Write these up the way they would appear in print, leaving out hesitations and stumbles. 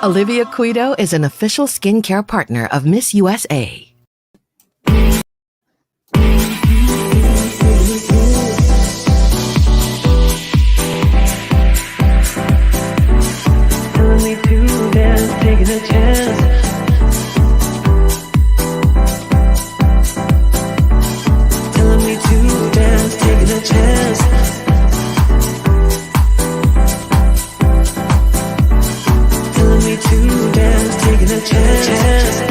Olivia Cuito is an official skincare partner of Miss USA. Telling me to dance, taking a chance. Telling me to dance, taking a chance. Telling me to dance, taking a chance.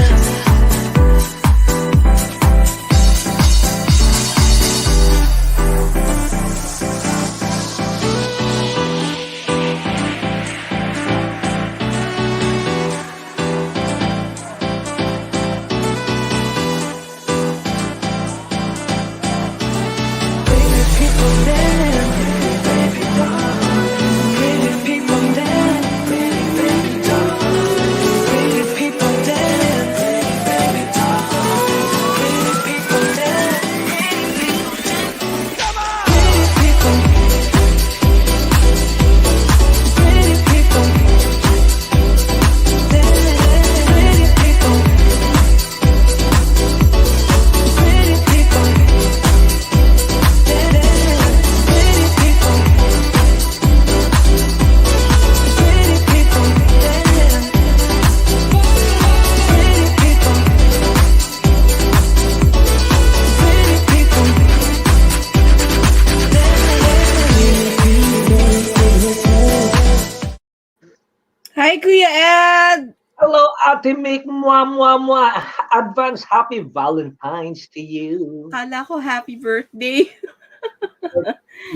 Hi, Kuya Ed! Hello, Ate Mick. Mwah, mwah, mwah. Advance happy Valentine's to you. Kala ko happy birthday.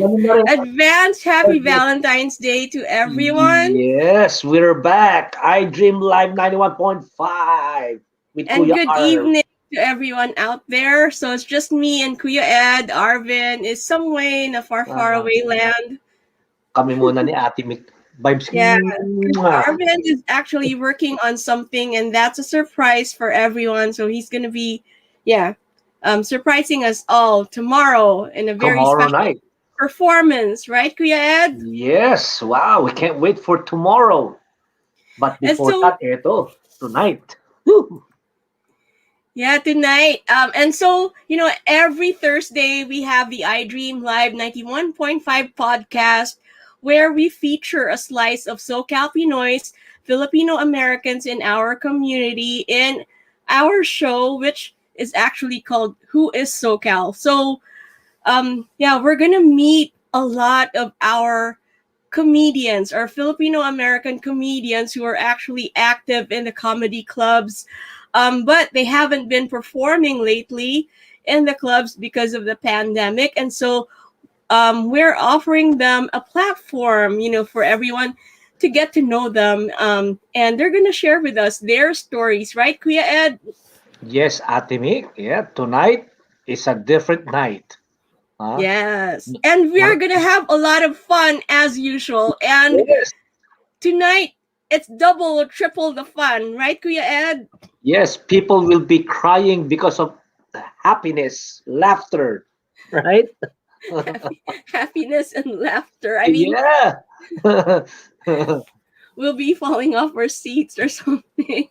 Ganun na rin. Advance happy Valentine's Day to everyone. Yes, we're back. I Dream Live 91.5 with And Kuya good Arv. evening to everyone out there. So it's just me and Kuya Ed. Arvin is somewhere in a far, far away land. Kami muna ni Ate Mick. Vibes. Yeah, Mwah. Arvin is actually working on something, and that's a surprise for everyone. So he's going to be, surprising us all tomorrow in a very Tomorrow special night. performance, right, Kuya Ed? Yes, wow. We can't wait for tomorrow. But And before so- that, ito, tonight. Woo. Yeah, tonight. And so, every Thursday we have the I Dream Live 91.5 podcast where we feature a slice of SoCal Pinoys, Filipino Americans in our community in our show, which is actually called Who is SoCal? So, we're going to meet a lot of our comedians, our Filipino American comedians who are actually active in the comedy clubs, but they haven't been performing lately in the clubs because of the pandemic. And so we're offering them a platform, for everyone to get to know them. And they're going to share with us their stories, right, Kuya Ed? Yes, Ate Mick. Yeah, tonight is a different night. Huh? Yes. And we're going to have a lot of fun as usual. And Yes. tonight, it's double or triple the fun, right, Kuya Ed? Yes, people will be crying because of happiness, laughter, right? Happiness and laughter. I mean, Yeah. we'll be falling off our seats or something,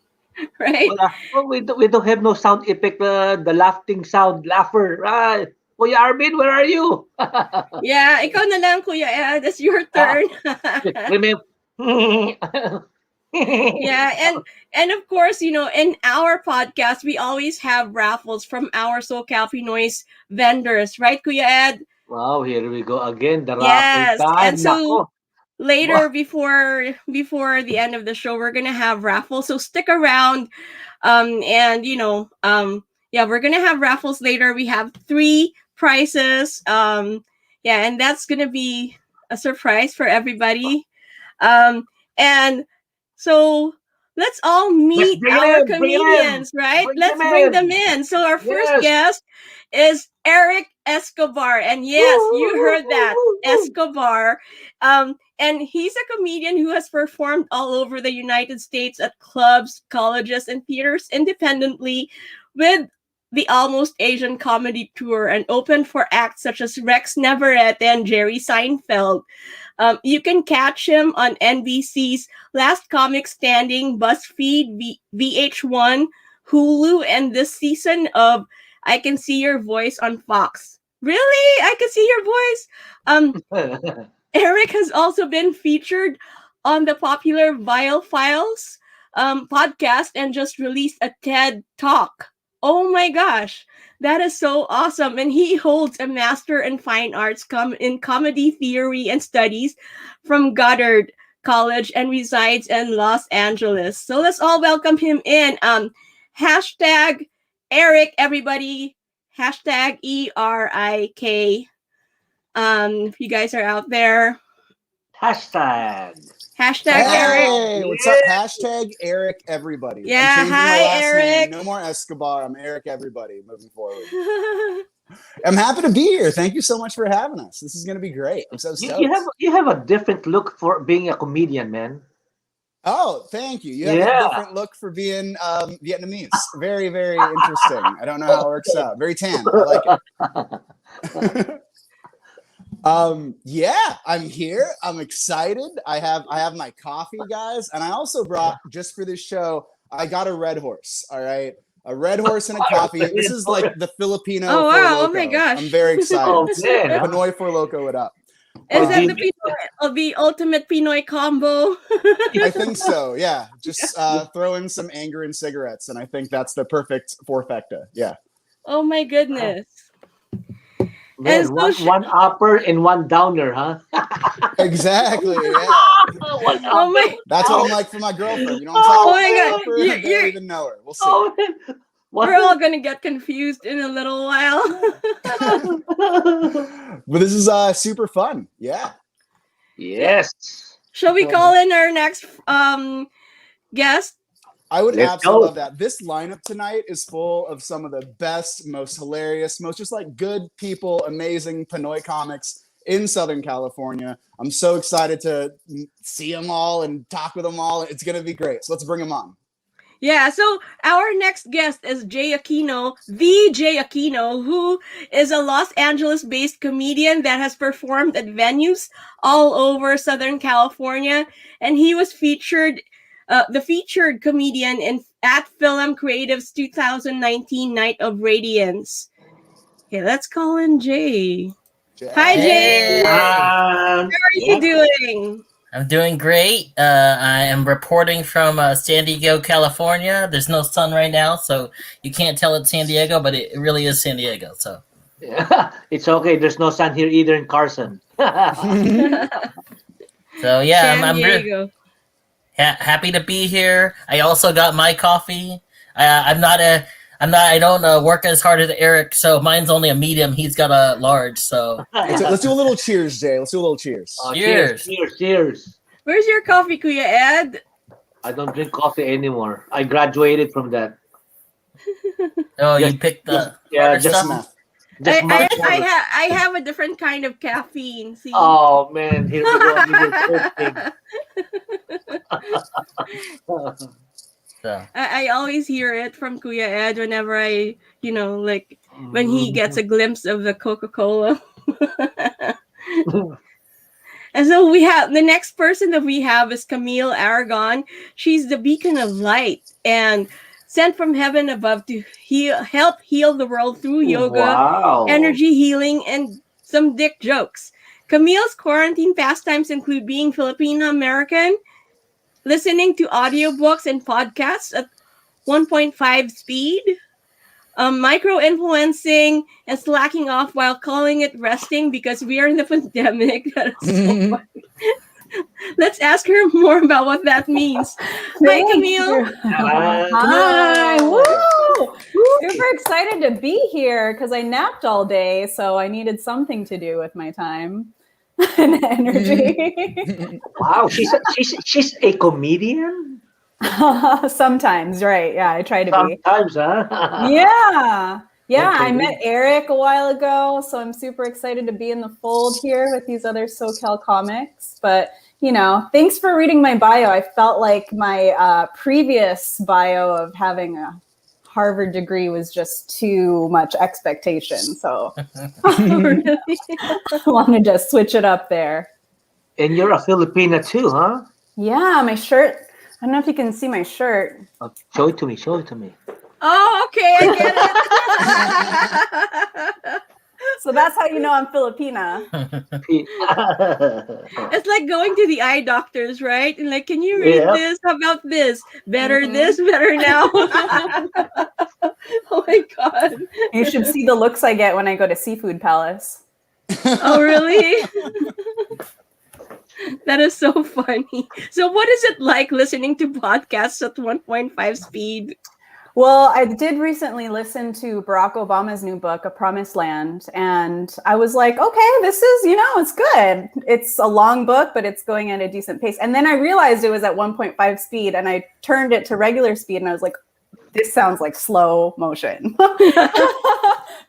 right? Well, we don't have no sound effect, the laughing sound, laugher. Right? Kuya Arvin, where are you? Yeah, ikaw na lang, Kuya Ed. It's your turn. Remember? Yeah, and of course, in our podcast, we always have raffles from our SoCal Pinoys vendors, right, Kuya Ed? Wow, here we go again. The Yes, raffle time. and so Nako. later before the end of the show, we're gonna have raffles. So stick around, and we're gonna have raffles later. We have 3 prizes, and that's gonna be a surprise for everybody, and so let's all meet bring our them, bring them. comedians, right? Bring Let's them bring in. them in. So our first Yes. guest is Erik Escobar, and yes, you heard that, Escobar. And he's a comedian who has performed all over the United States at clubs, colleges, and theaters independently with the Almost Asian Comedy Tour and opened for acts such as Rex Navarrete and Jerry Seinfeld. You can catch him on NBC's Last Comic Standing, Buzzfeed, VH1, Hulu, and this season of I Can See Your Voice on Fox. Really? I Can See Your Voice? Erik has also been featured on the popular Viall Files podcast and just released a TED Talk. Oh my gosh, that is so awesome. And he holds a Master in Fine Arts in Comedy Theory and Studies from Goddard College and resides in Los Angeles. So let's all welcome him in. Hashtag Erik, everybody. Hashtag ERIK. If you guys are out there. Hashtag Erik. Hey, what's up? Hashtag Erik everybody. Yeah, I'm changing hi, my last Erik. name. No more Escobar. I'm Erik everybody moving forward. I'm happy to be here. Thank you so much for having us. This is going to be great. I'm so stoked. You have a different look for being a comedian, man. Oh, thank you. You have a different look for being Vietnamese. Very, very interesting. I don't know how it works out. Very tan. I like it. Yeah, I'm here. I'm excited. I have my coffee, guys, and I also brought, just for this show, I got a red horse. All right, a red horse and a coffee. This is like the Filipino. Oh, Four wow. Loko. Oh my gosh. I'm very excited. Oh, man. Pinoy Four Loko it up. Is that the ultimate Pinoy combo? I think so. Yeah, just throw in some anger and cigarettes, and I think that's the perfect forfecta. Yeah. Oh my goodness. Man, one upper and one downer, huh? Exactly. Yeah. Oh my. That's what I'm like for my girlfriend. You know what I'm saying? Oh my God. I don't even know her. We'll see. Oh, man. We're all gonna get confused in a little while. But this is super fun. Yeah. Yes. Shall we call in our next guest? I would Let's absolutely go. love that. This lineup tonight is full of some of the best, most hilarious, most just like good people, amazing Pinoy comics in Southern California. I'm so excited to see them all and talk with them all. It's going to be great. So let's bring them on. Yeah, so our next guest is Jay Aquino, the Jay Aquino, who is a Los Angeles-based comedian that has performed at venues all over Southern California, and he was featured, the featured comedian at Film Creative's 2019 Night of Radiance. Okay, let's call in Jay. Hi, Jay. How are you doing? I'm doing great. I am reporting from San Diego, California. There's no sun right now, so you can't tell it's San Diego, but it really is San Diego. So Yeah, it's okay. There's no sun here either in Carson. so yeah, I'm Diego. happy to be here. I also got my coffee. I don't work as hard as Erik, so mine's only a medium. He's got a large, so Let's do a little cheers, Jay. Let's do a little cheers. Oh, Cheers. Cheers. Where's your coffee, Kuya Ed? I don't drink coffee anymore. I graduated from that. you picked the Yeah, harder just stuff? enough. Just much more. I have a different kind of caffeine. See? Oh man, here we go. With your So I always hear it from Kuya Ed whenever I, like when he gets a glimpse of the Coca-Cola. And so we have the next person that we have is Camille Aragon. She's the beacon of light and sent from heaven above to help heal the world through yoga, Wow. energy healing, and some dick jokes. Camille's quarantine pastimes include being Filipino American, listening to audiobooks and podcasts at 1.5 speed, micro-influencing and slacking off while calling it resting because we are in the pandemic. That is so funny. Let's ask her more about what that means. Hi, Camille. Hi. Woo! Super excited to be here because I napped all day, so I needed something to do with my time and energy. Wow, she's a comedian? Sometimes, right? Yeah, I try to be. Sometimes, huh? Yeah. Yeah, Okay. I met Erik a while ago, so I'm super excited to be in the fold here with these other SoCal comics. But, thanks for reading my bio. I felt like my previous bio of having a Harvard degree was just too much expectation. So I wanted to switch it up there. And you're a Filipina too, huh? Yeah, my shirt. I don't know if you can see my shirt. Show it to me. Show it to me. Oh, okay, I get it. So that's how you know I'm Filipina. It's like going to the eye doctors, right? And like, can you read Yep. this? How about this? Better this, better now. Oh my god. You should see the looks I get when I go to Seafood Palace. Oh really? That is so funny. So what is it like listening to podcasts at 1.5 speed? Well, I did recently listen to Barack Obama's new book, A Promised Land, and I was like, okay, this is, it's good. It's a long book, but it's going at a decent pace. And then I realized it was at 1.5 speed, and I turned it to regular speed, and I was like, this sounds like slow motion.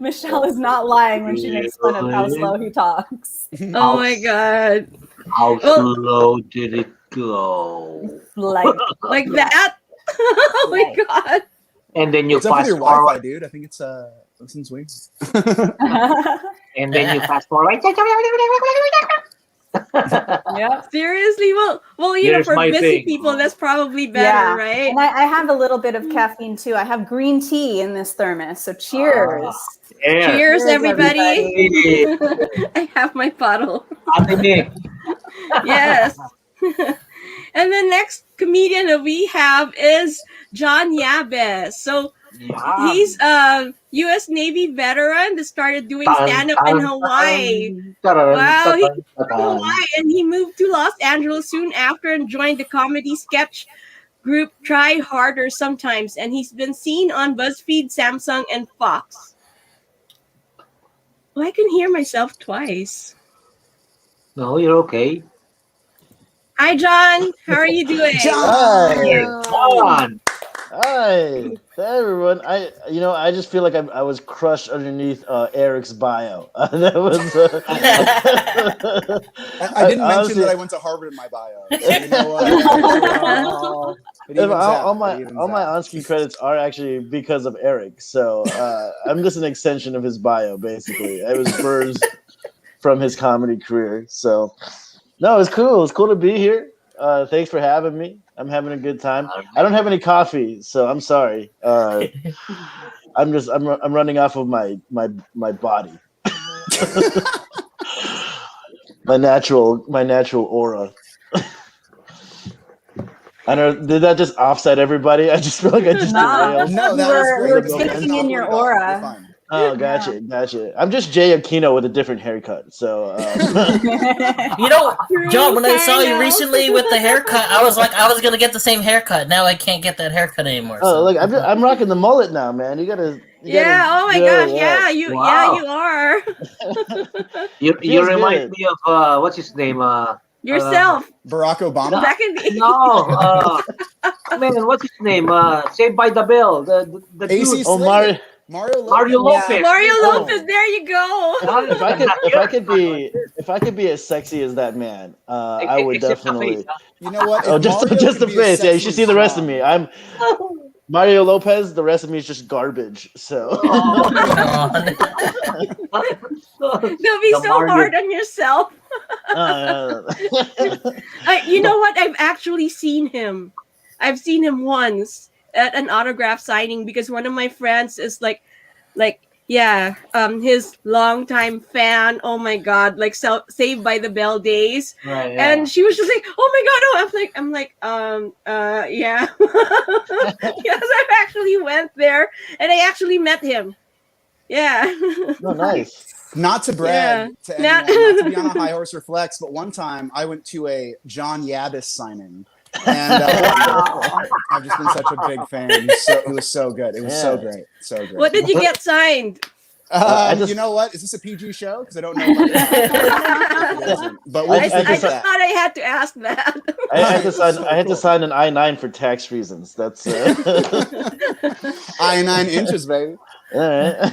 Michelle is not lying when she makes fun of how slow he talks. Oh my god. How slow did it go? Like that? Oh my god. And then you What's up with fast your Wi-Fi, forward. dude? I think it's looks and sweet. And then you fast forward. Yep. Seriously? Well, Here's for my busy thing. people, that's probably better, right? And I have a little bit of caffeine too. I have green tea in this thermos. So cheers. Yeah. Cheers, everybody. everybody. I have my bottle. Ate Nick. Yes. And the next comedian that we have is John Yabes. So Yeah. he's a U.S. Navy veteran that started doing stand-up in Hawaii. Wow, he came from Hawaii and he moved to Los Angeles soon after and joined the comedy sketch group Try Harder Sometimes. And he's been seen on Buzzfeed, Samsung, and Fox. Well, I can hear myself twice. No, you're okay. Hi, John. How are you doing? Hi. John. Hi, hey everyone. I just feel like I was crushed underneath Erik's bio. That was. I didn't mention that I went to Harvard in my bio. So you know what? It evens out. all my It evens all my out. on-screen credits are actually because of Erik. So I'm just an extension of his bio, basically. I was birthed from his comedy career. So no, it's cool. It's cool to be here. Thanks for having me. I'm having a good time. I don't have any coffee, so I'm sorry. I'm running off of my body. my natural aura. I don't know, did that just offset everybody? I just feel like I just derailed. No, that We're was great. taking in your You're aura. fine. Oh, gotcha. I'm just Jay Aquino with a different haircut. So You know, John, when I saw you True. recently with the haircut, I was like, I was gonna get the same haircut. Now I can't get that haircut anymore. oh, So. look, I'm rocking the mullet now, man. You gotta. Yeah, oh my gosh, yeah, you Wow. you are. You Feels remind good. me of what's his name? Yourself. Barack Obama. Back in the No, man, what's his name? Saved by the Bell. The AC dude. Oh, Slater. Mario. Mario Lopez. Mario Lopez. Mario Oh. Lopez, there you go. If I could be as sexy as that man, I would Except the definitely. face, huh? You know what? Oh, If just Mario the could be as face. Yeah, you sexy should as see the rest of John- me. I'm Mario Lopez. The rest of me is just garbage. So. Don't be The so Mario- hard on yourself. You know what? I've actually seen him. I've seen him once at an autograph signing because one of my friends is his longtime fan. Oh my god, like Saved by the Bell days. Right, yeah. And she was just like, "Oh my god!" Oh, I'm like, yeah. Yes, I actually went there and I actually met him. Yeah. Oh, nice. Not to brag to Yeah. anyone, not to be on a high horse or flex, but one time I went to a John Yabes signing. And I've just been such a big fan. It was so good. It was so Yeah. great. So great. What did you get signed? You know what? Is this a PG show? Because I don't know. About it. But we'll I just leave it just at that. thought I had to ask that. I had to sign. So I had to cool. sign an I-9 for tax reasons. That's. I 9 inches, baby. All right.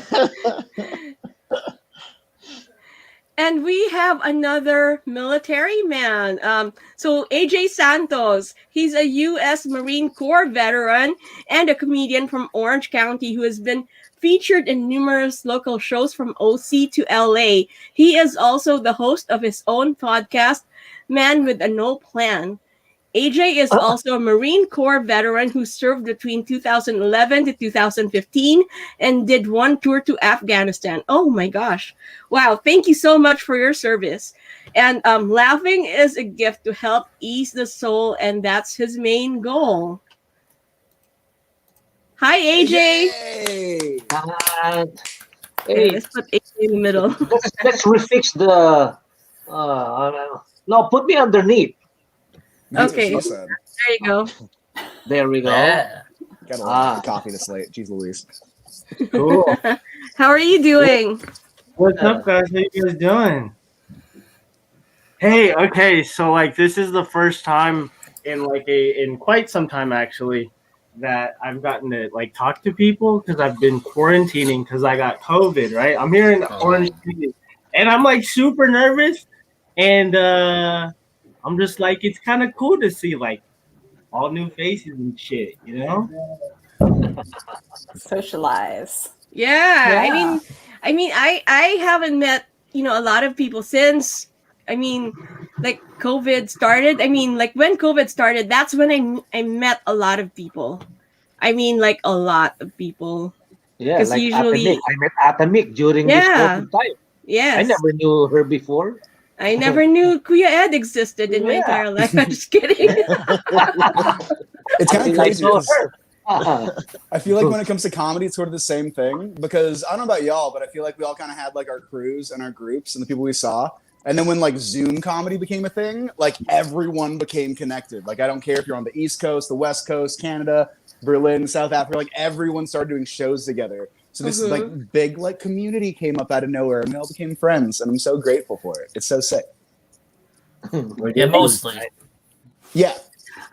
And we have another military man. So AJ Santos, he's a U.S. Marine Corps veteran and a comedian from Orange County who has been featured in numerous local shows from OC to LA. He is also the host of his own podcast, man with a no plan. AJ is also a Marine Corps veteran who served between 2011 to 2015 and did one tour to Afghanistan. Oh my gosh. Wow. Thank you so much for your service. And laughing is a gift to help ease the soul, and that's his main goal. Hi, AJ. Yay! Uh, Okay, hey, let's put AJ in the middle. let's refix the. No, put me underneath. That's Okay. what she said. There you go. There we go. Yeah. Gotta love the coffee this late. Jeez Louise. Cool. How are you doing? What's up, guys? How you guys doing? Hey, okay, so like this is the first time in quite some time actually that I've gotten to like talk to people because I've been quarantining because I got COVID, right? I'm here in Orange City, and I'm like super nervous, and I'm just like it's kind of cool to see like all new faces and shit, you know? Socialize. Yeah. Yeah. I haven't met, a lot of people since, like COVID started. Like when COVID started, that's when I met a lot of people. Like a lot of people. Yeah, 'Cause like usually- Atomic. I met Atomic during this Yeah. COVID time. Yes. I never knew her before. I never knew Kuya Ed existed in my Yeah. entire life. I'm just kidding. It's kind of Until I crazy. saw 'Cause her. I feel like when it comes to comedy, it's sort of the same thing because I don't know about y'all, but I feel like we all kind of had like our crews and our groups and the people we saw. And then when like Zoom comedy became a thing, like everyone became connected. Like I don't care if you're on the East Coast, the West Coast, Canada, Berlin, South Africa, like everyone started doing shows together. So this like big like community came up out of nowhere and we all became friends. And I'm so grateful for it. It's so sick. Yeah, mostly. Yeah.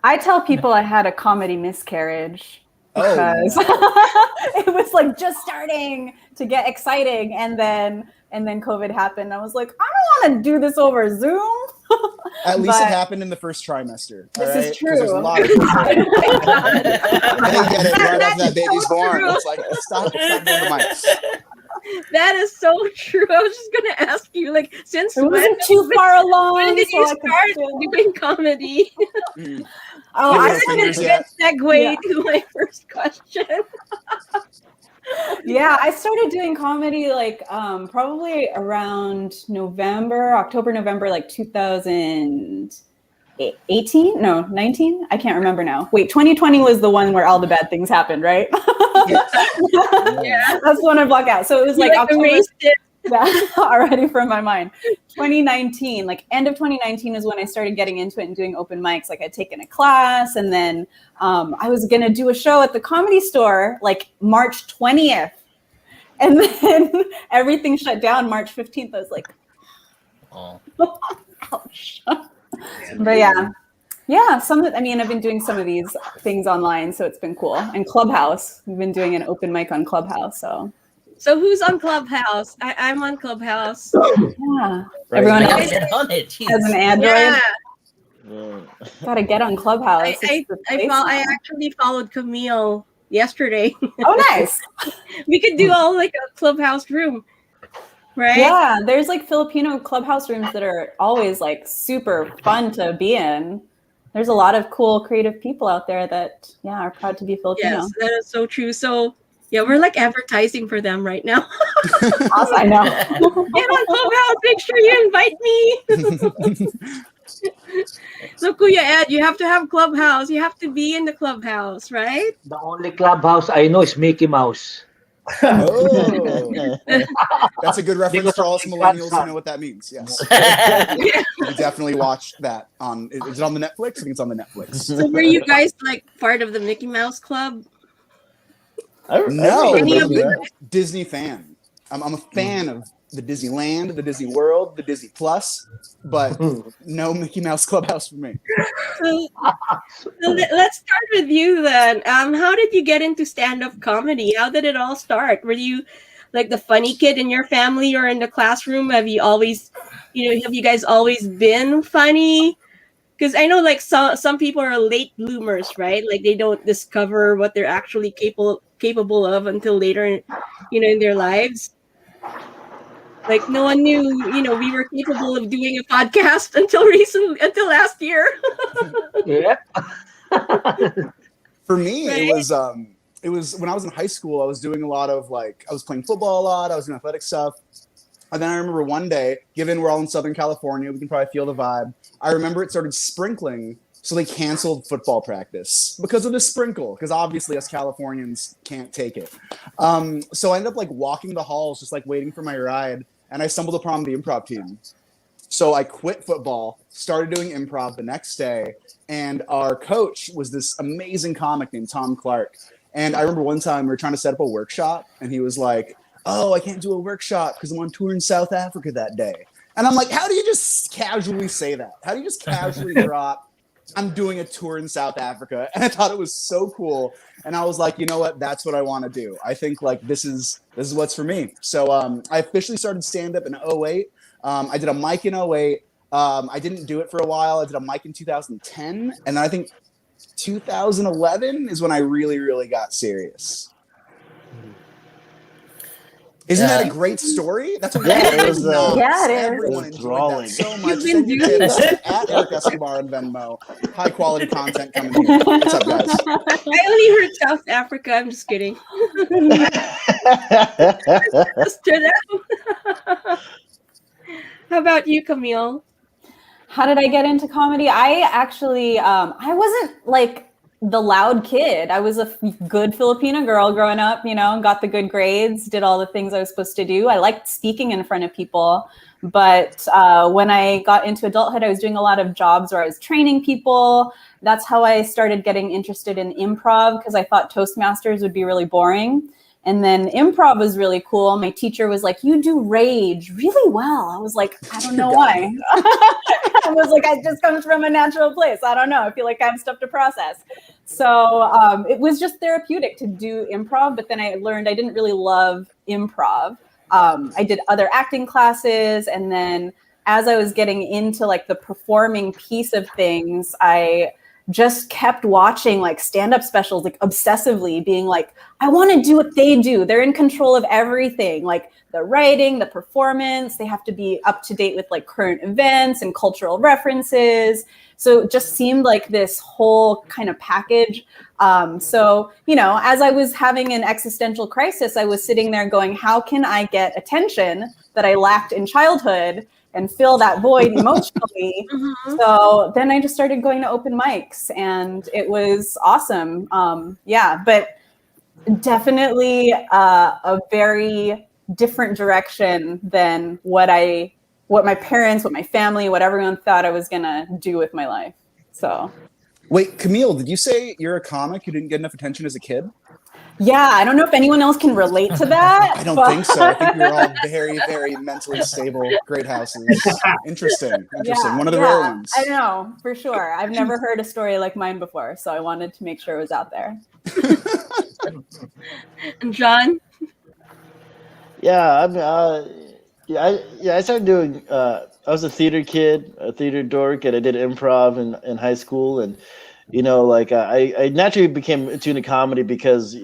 I tell people I had a comedy miscarriage Oh, because no. it was like just starting to get exciting, and then COVID happened. I was like, I don't want to do this over Zoom. At least But- it happened in the first trimester. This all is right? 'Cause true. There's a lot of people. I didn't get it right after that baby's so born. true. It's like stop going to mics. That is so true. I was just gonna ask you, like, since It wasn't too far along. when did so you I could start still- doing comedy? Oh, You I know, That's fingers a yet? good segue Yeah. to my first question. Yeah, I started doing comedy like probably around October, November, like 2018? No, 19? I can't remember now. Wait, 2020 was the one where all the bad things happened, right? Yeah. That's the one I block out. So it was You, like October. erased it. Yeah, already from my mind. 2019, like end of 2019 is when I started getting into it and doing open mics. Like I'd taken a class, and then I was gonna do a show at the Comedy Store like March 20th, and then everything shut down March 15th. I was like, Oh. ouch. But I've been doing some of these things online, so it's been cool. And Clubhouse, we've been doing an open mic on Clubhouse, so. So who's on Clubhouse? I'm on Clubhouse. Yeah, Right. everyone I gotta else get on it. Jeez. has an Android. Yeah, Gotta get on Clubhouse. I It's the place now. actually followed Camille yesterday. Oh, nice. We could do all like a Clubhouse room, right? Yeah, there's like Filipino Clubhouse rooms that are always like super fun to be in. There's a lot of cool, creative people out there that, are proud to be Filipino. Yes, that is so true. So yeah, we're like advertising for them right now. Awesome, I know. Get on Clubhouse. Make sure you invite me. So Kuya Ed, you have to have Clubhouse. You have to be in the Clubhouse, right? The only clubhouse I know is Mickey Mouse. Oh, that's a good reference Because for all of us my millennials who grandson. know what that means. Yes, we definitely watched that on. Is it on the Netflix? I think it's on the Netflix. So were you guys like part of the Mickey Mouse Club? No, Any but of I'm a you? big Disney fan. I'm a fan of the Disneyland, the Disney World, the Disney Plus, but no Mickey Mouse Clubhouse for me. So let's start with you then. How did you get into stand-up comedy? How did it all start? Were you like the funny kid in your family or in the classroom? Have you always, have you guys always been funny? Because I know like some people are late bloomers, right? Like they don't discover what they're actually capable of until later, in their lives. Like no one knew, we were capable of doing a podcast until last year. Yep. For me, Right? it was when I was in high school. I was doing a lot of I was playing football a lot. I was doing athletic stuff. And then I remember one day, given we're all in Southern California, we can probably feel the vibe. I remember it started sprinkling, so they canceled football practice because of the sprinkle. Because obviously us Californians can't take it. So I ended up walking the halls, just waiting for my ride, and I stumbled upon the improv team. So I quit football, started doing improv the next day, and our coach was this amazing comic named Tom Clark. And I remember one time we were trying to set up a workshop, and he was like, "Oh, I can't do a workshop because I'm on tour in South Africa that day." And I'm like, how do you just casually say that? How do you just casually drop, "I'm doing a tour in South Africa"? And I thought it was so cool. And I was like, you know what? That's what I want to do. I think this is what's for me. So I officially started stand-up in 2008. I did a mic in 2008. I didn't do it for a while. I did a mic in 2010. And then I think 2011 is when I really, really got serious. Isn't that a great story? That's a it was, Yeah, it is. Everyone enjoyed that so much. You've been Send your doing tips at Erik Escobar on Venmo. High quality content coming here. What's up, guys? I only heard South Africa. I'm just kidding. Just to them. How about you, Camille? How did I get into comedy? I actually, I wasn't the loud kid. I was a good Filipina girl growing up, got the good grades, did all the things I was supposed to do. I liked speaking in front of people. But when I got into adulthood, I was doing a lot of jobs where I was training people. That's how I started getting interested in improv, because I thought Toastmasters would be really boring. And then improv was really cool. My teacher was like, "You do rage really well." I was like, I don't know why. I was like, it just comes from a natural place. I don't know. I feel like I have stuff to process. So it was just therapeutic to do improv. But then I learned I didn't really love improv. I did other acting classes. And then as I was getting into the performing piece of things, I just kept watching stand-up specials obsessively, being like, I want to do what they do. They're in control of everything, the writing, the performance. They have to be up to date with current events and cultural references. So it just seemed like this whole kind of package. So, as I was having an existential crisis, I was sitting there going, how can I get attention that I lacked in childhood and fill that void emotionally? Mm-hmm. So then I just started going to open mics, and it was awesome. But definitely a very different direction than what my parents, what my family, what everyone thought I was gonna do with my life. So. Wait, Camille, did you say you're a comic who didn't get enough attention as a kid? Yeah, I don't know if anyone else can relate to that. I don't think so. I think we're all very, very mentally stable, great houses. Interesting. Yeah, one of the rare ones. I know, for sure. I've never heard a story like mine before, so I wanted to make sure it was out there. And John? Yeah, I started doing. I was a theater kid, a theater dork, and I did improv in high school, and I naturally became into comedy because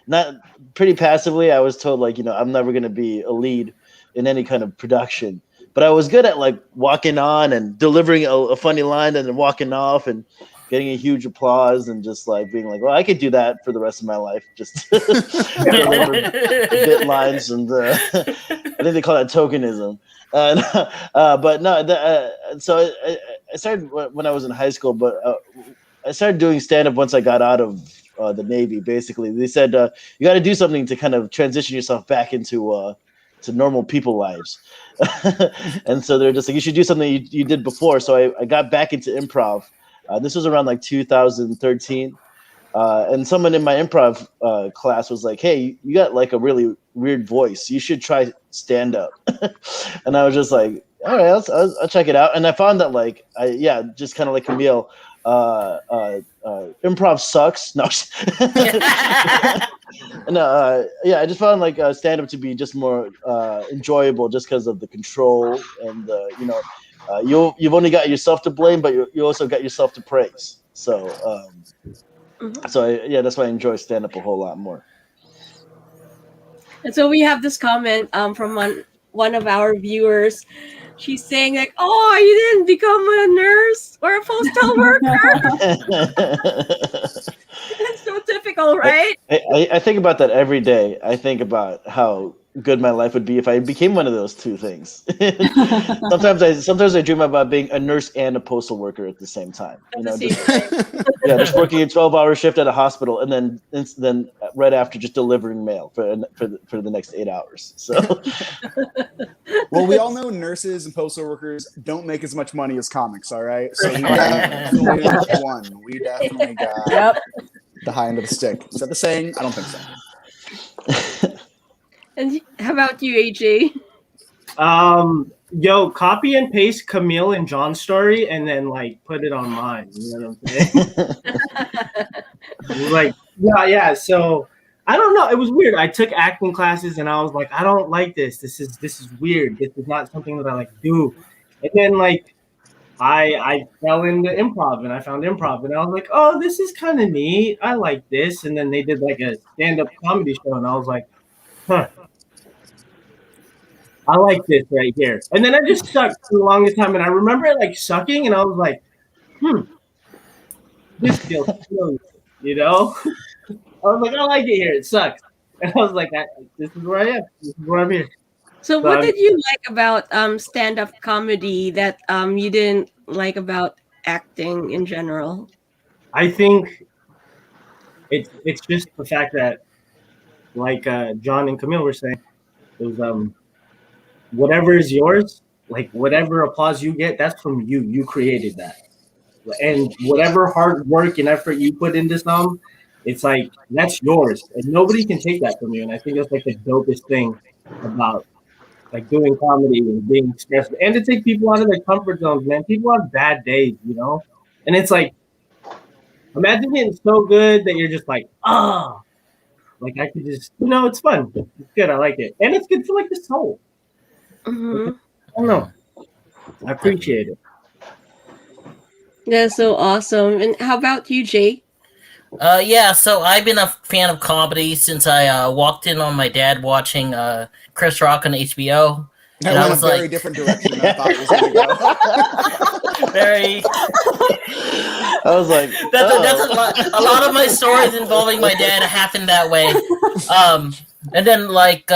not pretty passively. I was told I'm never going to be a lead in any kind of production, but I was good at walking on and delivering a funny line and then walking off and getting a huge applause and just being like, well, I could do that for the rest of my life. Just deliver bit lines, and I think they call that tokenism. But no, so I started when I was in high school, but I started doing stand-up once I got out of the Navy. Basically, they said you got to do something to kind of transition yourself back into to normal people lives, and so they're just like, you should do something you did before. So I got back into improv. This was around 2013. And someone in my improv class was like, "Hey, you got a really weird voice. You should try stand up." And I was just like, "All right, I'll check it out." And I found that just kind of like Camille, improv sucks. No. I just found stand up to be just more enjoyable, just because of the control and you've only got yourself to blame, but you also got yourself to praise. So. That's why I enjoy stand-up a whole lot more. And so we have this comment from one of our viewers. She's saying like, "Oh, you didn't become a nurse or a postal worker." That's so typical, right? I think about that every day. I think about how good my life would be if I became one of those two things. sometimes I dream about being a nurse and a postal worker at the same time. You know, just working a 12-hour shift at a hospital, and then right after just delivering mail for the next 8 hours. So, well, we all know nurses and postal workers don't make as much money as comics. All right, so we definitely got one. We definitely got the high end of the stick. Is that the saying? I don't think so. And how about you, AJ? Yo, copy and paste Camille and John's story and then like put it on mine. You know what I'm saying? Like, yeah. So I don't know. It was weird. I took acting classes and I was like, I don't like this. This is weird. This is not something that I like to do. And then like I fell into improv and I found improv and I was like, oh, this is kind of neat. I like this. And then they did like a stand-up comedy show and I was like, huh. I like this right here. And then I just sucked for the longest time. And I remember it like sucking. And I was like, this feels familiar, you know? I was like, I like it here. It sucks. And I was like, this is where I am. This is where I'm here. So what did you like about stand-up comedy that you didn't like about acting in general? I think it's just the fact that, like John and Camille were saying, it was whatever is yours, like whatever applause you get, that's from you. You created that. And whatever hard work and effort you put into some, it's like, that's yours. And nobody can take that from you. And I think that's like the dopest thing about like doing comedy and being expressive. And to take people out of their comfort zones, man. People have bad days, you know? And it's like, imagine getting so good that you're just like, like I could just, you know, it's fun. It's good. I like it. And it's good for like the soul. Mm-hmm. I don't know. I appreciate it. That's so awesome. And how about you, Jay? Yeah, so I've been a fan of comedy since I walked in on my dad watching Chris Rock on HBO. That and went I was a very like, different direction than I thought it was going to go. very. I was like, that's a lot of my stories involving my dad happened that way. And then, like,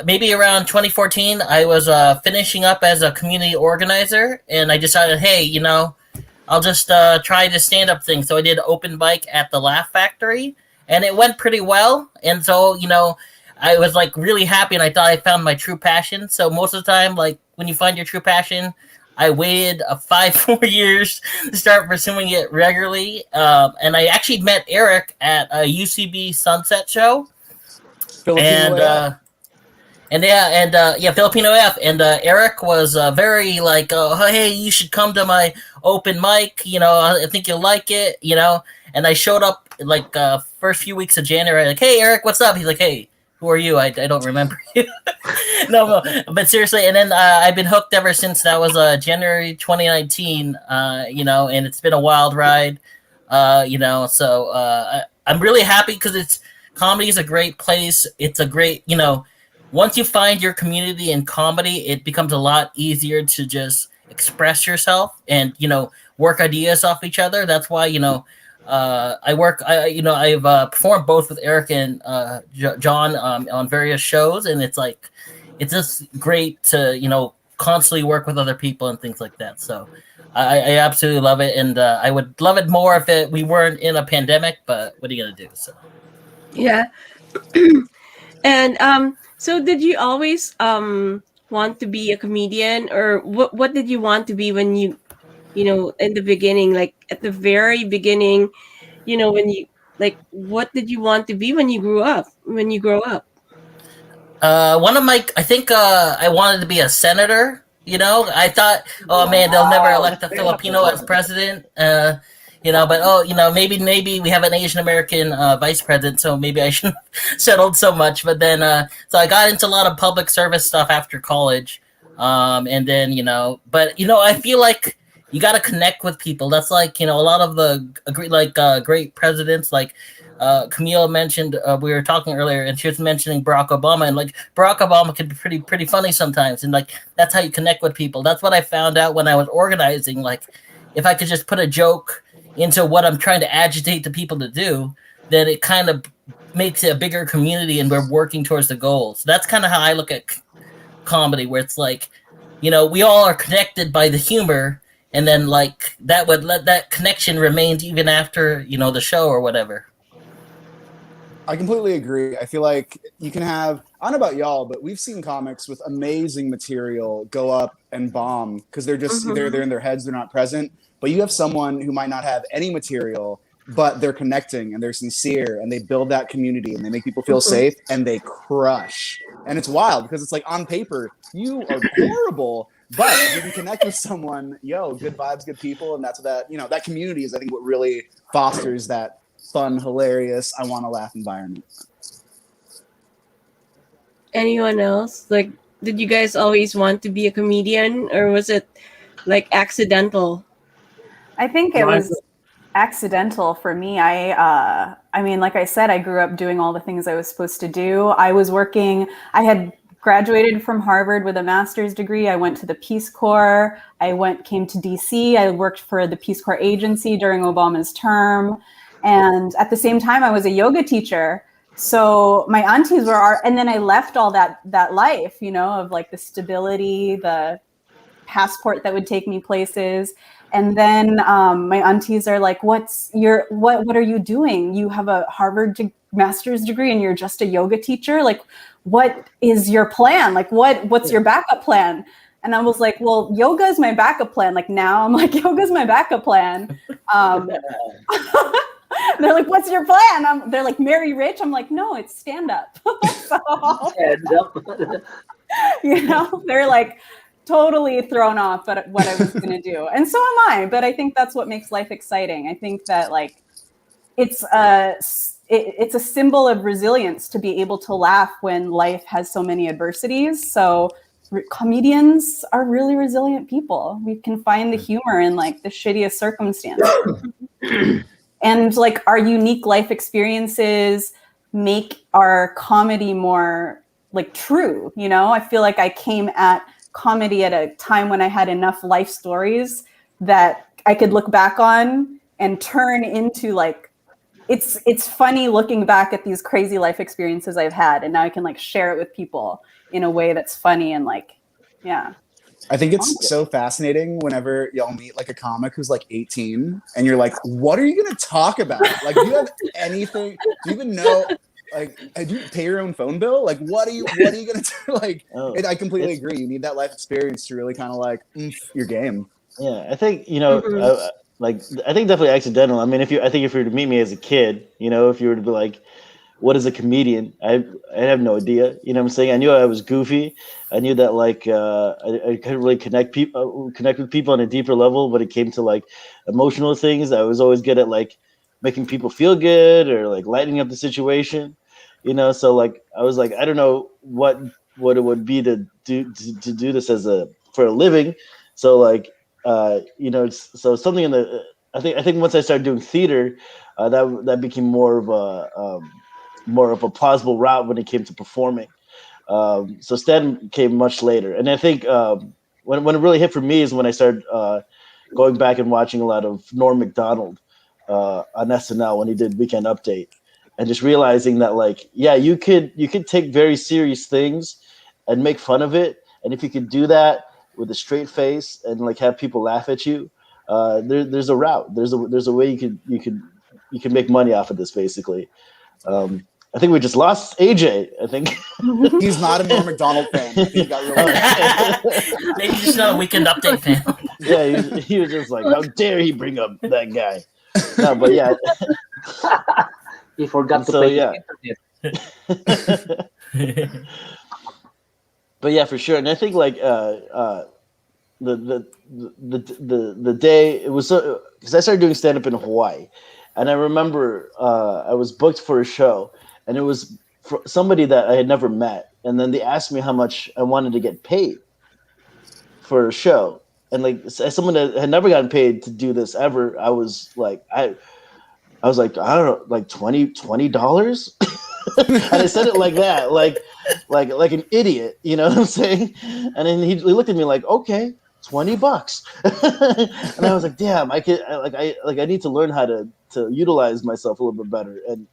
maybe around 2014, I was finishing up as a community organizer, and I decided, hey, you know, I'll just try the stand-up thing. So I did open mic at the Laugh Factory, and it went pretty well. And so, you know, I was, like, really happy, and I thought I found my true passion. So most of the time, like, when you find your true passion, I waited 4 years to start pursuing it regularly. And I actually met Erik at a UCB Sunset show. Filipino Filipino F. And Erik was very like, hey, you should come to my open mic. You know, I think you'll like it. You know, and I showed up like first few weeks of January. Like, hey, Erik, what's up? He's like, hey, who are you? I don't remember you. No, but seriously. And then I've been hooked ever since. That was January 2019. You know, and it's been a wild ride. You know, so I'm really happy because comedy is a great place. It's a great, you know, once you find your community in comedy, it becomes a lot easier to just express yourself and, you know, work ideas off each other. That's why, you know, I've performed both with Erik and John on various shows, and it's like, it's just great to, you know, constantly work with other people and things like that. So I absolutely love it, and I would love it more if we weren't in a pandemic, but what are you going to do? So. Yeah. And so did you always want to be a comedian, or what did you want to be when you know, in the beginning, like at the very beginning, you know, when you, like, what did you want to be when you grow up? I think I wanted to be a senator. You know, I thought, oh man, they'll never elect a Filipino as president. You know, but you know, maybe we have an Asian American vice president, so maybe I shouldn't have settled so much. But then, so I got into a lot of public service stuff after college, and then, you know, but you know, I feel like you got to connect with people. That's like, a lot of the great presidents, like Camille mentioned, we were talking earlier, and she was mentioning Barack Obama, and like Barack Obama can be pretty funny sometimes, and like that's how you connect with people. That's what I found out when I was organizing. Like, if I could just put a joke into what I'm trying to agitate the people to do, then it kind of makes it a bigger community, and we're working towards the goals. That's kind of how I look at comedy, where it's like, we all are connected by the humor, and then like that would let that connection remain even after the show or whatever. I completely agree. I feel like you can have, I don't know about y'all, but we've seen comics with amazing material go up and bomb because they're just they're in their heads, they're not present. But you have someone who might not have any material, but they're connecting and they're sincere and they build that community and they make people feel safe and they crush. And it's wild because it's like on paper, you are horrible, but if you can connect with someone, good vibes, good people, and that's what that community is, I think, what really fosters that fun, hilarious, I want to laugh environment. Anyone else? Like, did you guys always want to be a comedian, or was it like accidental? I think it was accidental for me. I mean, like I said, I grew up doing all the things I was supposed to do. I had graduated from Harvard with a master's degree. I went to the Peace Corps. Came to DC. I worked for the Peace Corps agency during Obama's term. And at the same time, I was a yoga teacher. So my aunties and then I left all that life, of like the stability, the passport that would take me places. And then my aunties are like, what are you doing? You have a Harvard master's degree and you're just a yoga teacher. Like, what is your plan? Like, what's your backup plan? And I was like, well, yoga is my backup plan. Like now I'm like, yoga is my backup plan. They're like, what's your plan? They're like, marry rich. I'm like, no, it's stand up. They're like totally thrown off at what I was going to do. And so am I. But I think that's what makes life exciting. I think that like it's a symbol of resilience to be able to laugh when life has so many adversities. So comedians are really resilient people. We can find the humor in like the shittiest circumstances. And like our unique life experiences make our comedy more like true, I feel like I came at comedy at a time when I had enough life stories that I could look back on and turn into like, it's funny looking back at these crazy life experiences I've had. And now I can like share it with people in a way that's funny and like, yeah. I think it's so fascinating whenever y'all meet like a comic who's like 18 and you're like, what are you going to talk about? Like, do you have anything? Do you even know? Like, do you pay your own phone bill? Like, what are you going to do? Like, I completely agree. You need that life experience to really kind of like your game. Yeah, I think, I think definitely accidental. I mean, if you were to meet me as a kid, if you were to be like, what is a comedian? I have no idea. You know what I'm saying? I knew I was goofy. I knew that like I couldn't really connect with people on a deeper level, but it came to like emotional things. I was always good at like making people feel good or like lightening up the situation. So like I was like, I don't know what it would be to do this for a living. So like so something in the I think once I started doing theater, that became more of a plausible route when it came to performing. So stand came much later. And I think when it really hit for me is when I started going back and watching a lot of Norm Macdonald on SNL when he did Weekend Update, and just realizing that like, yeah, you could take very serious things and make fun of it. And if you could do that with a straight face and like have people laugh at you, there's a route. There's a way you can make money off of this basically. I think we just lost AJ. I think he's not a Norm Macdonald fan. I think he got really maybe he's not a Weekend Update fan. Yeah, he was just like, how dare he bring up that guy? No, but yeah, he forgot to pay the internet. But yeah, for sure. And I think like the day it was because I started doing stand up in Hawaii, and I remember I was booked for a show. And it was for somebody that I had never met. And then they asked me how much I wanted to get paid for a show. and like as someone that had never gotten paid to do this ever, I was like, I was like, I don't know, like $20. And I said it like that, like an idiot, you know what I'm saying? And then he looked at me like, okay, $20. And I was like, damn, I need to learn how to utilize myself a little bit better, and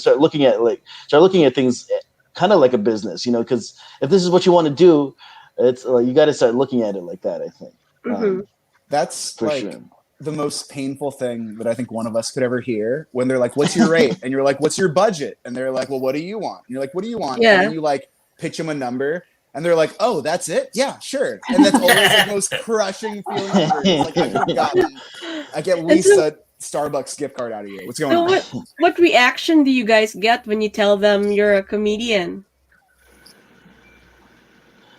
start looking at things kind of like a business, because if this is what you want to do, it's you got to start looking at it like that, I think. That's for like sure. The most painful thing that I think one of us could ever hear, when they're like, what's your rate? And you're like, what's your budget? And they're like, well, what do you want? And you're like, what do you want? Yeah. And then you like pitch them a number, and they're like, oh, that's it? Yeah, sure. And that's always like the most crushing feeling ever. It's like, I could have gotten at least a Starbucks gift card out of you. What's going on? What reaction do you guys get when you tell them you're a comedian?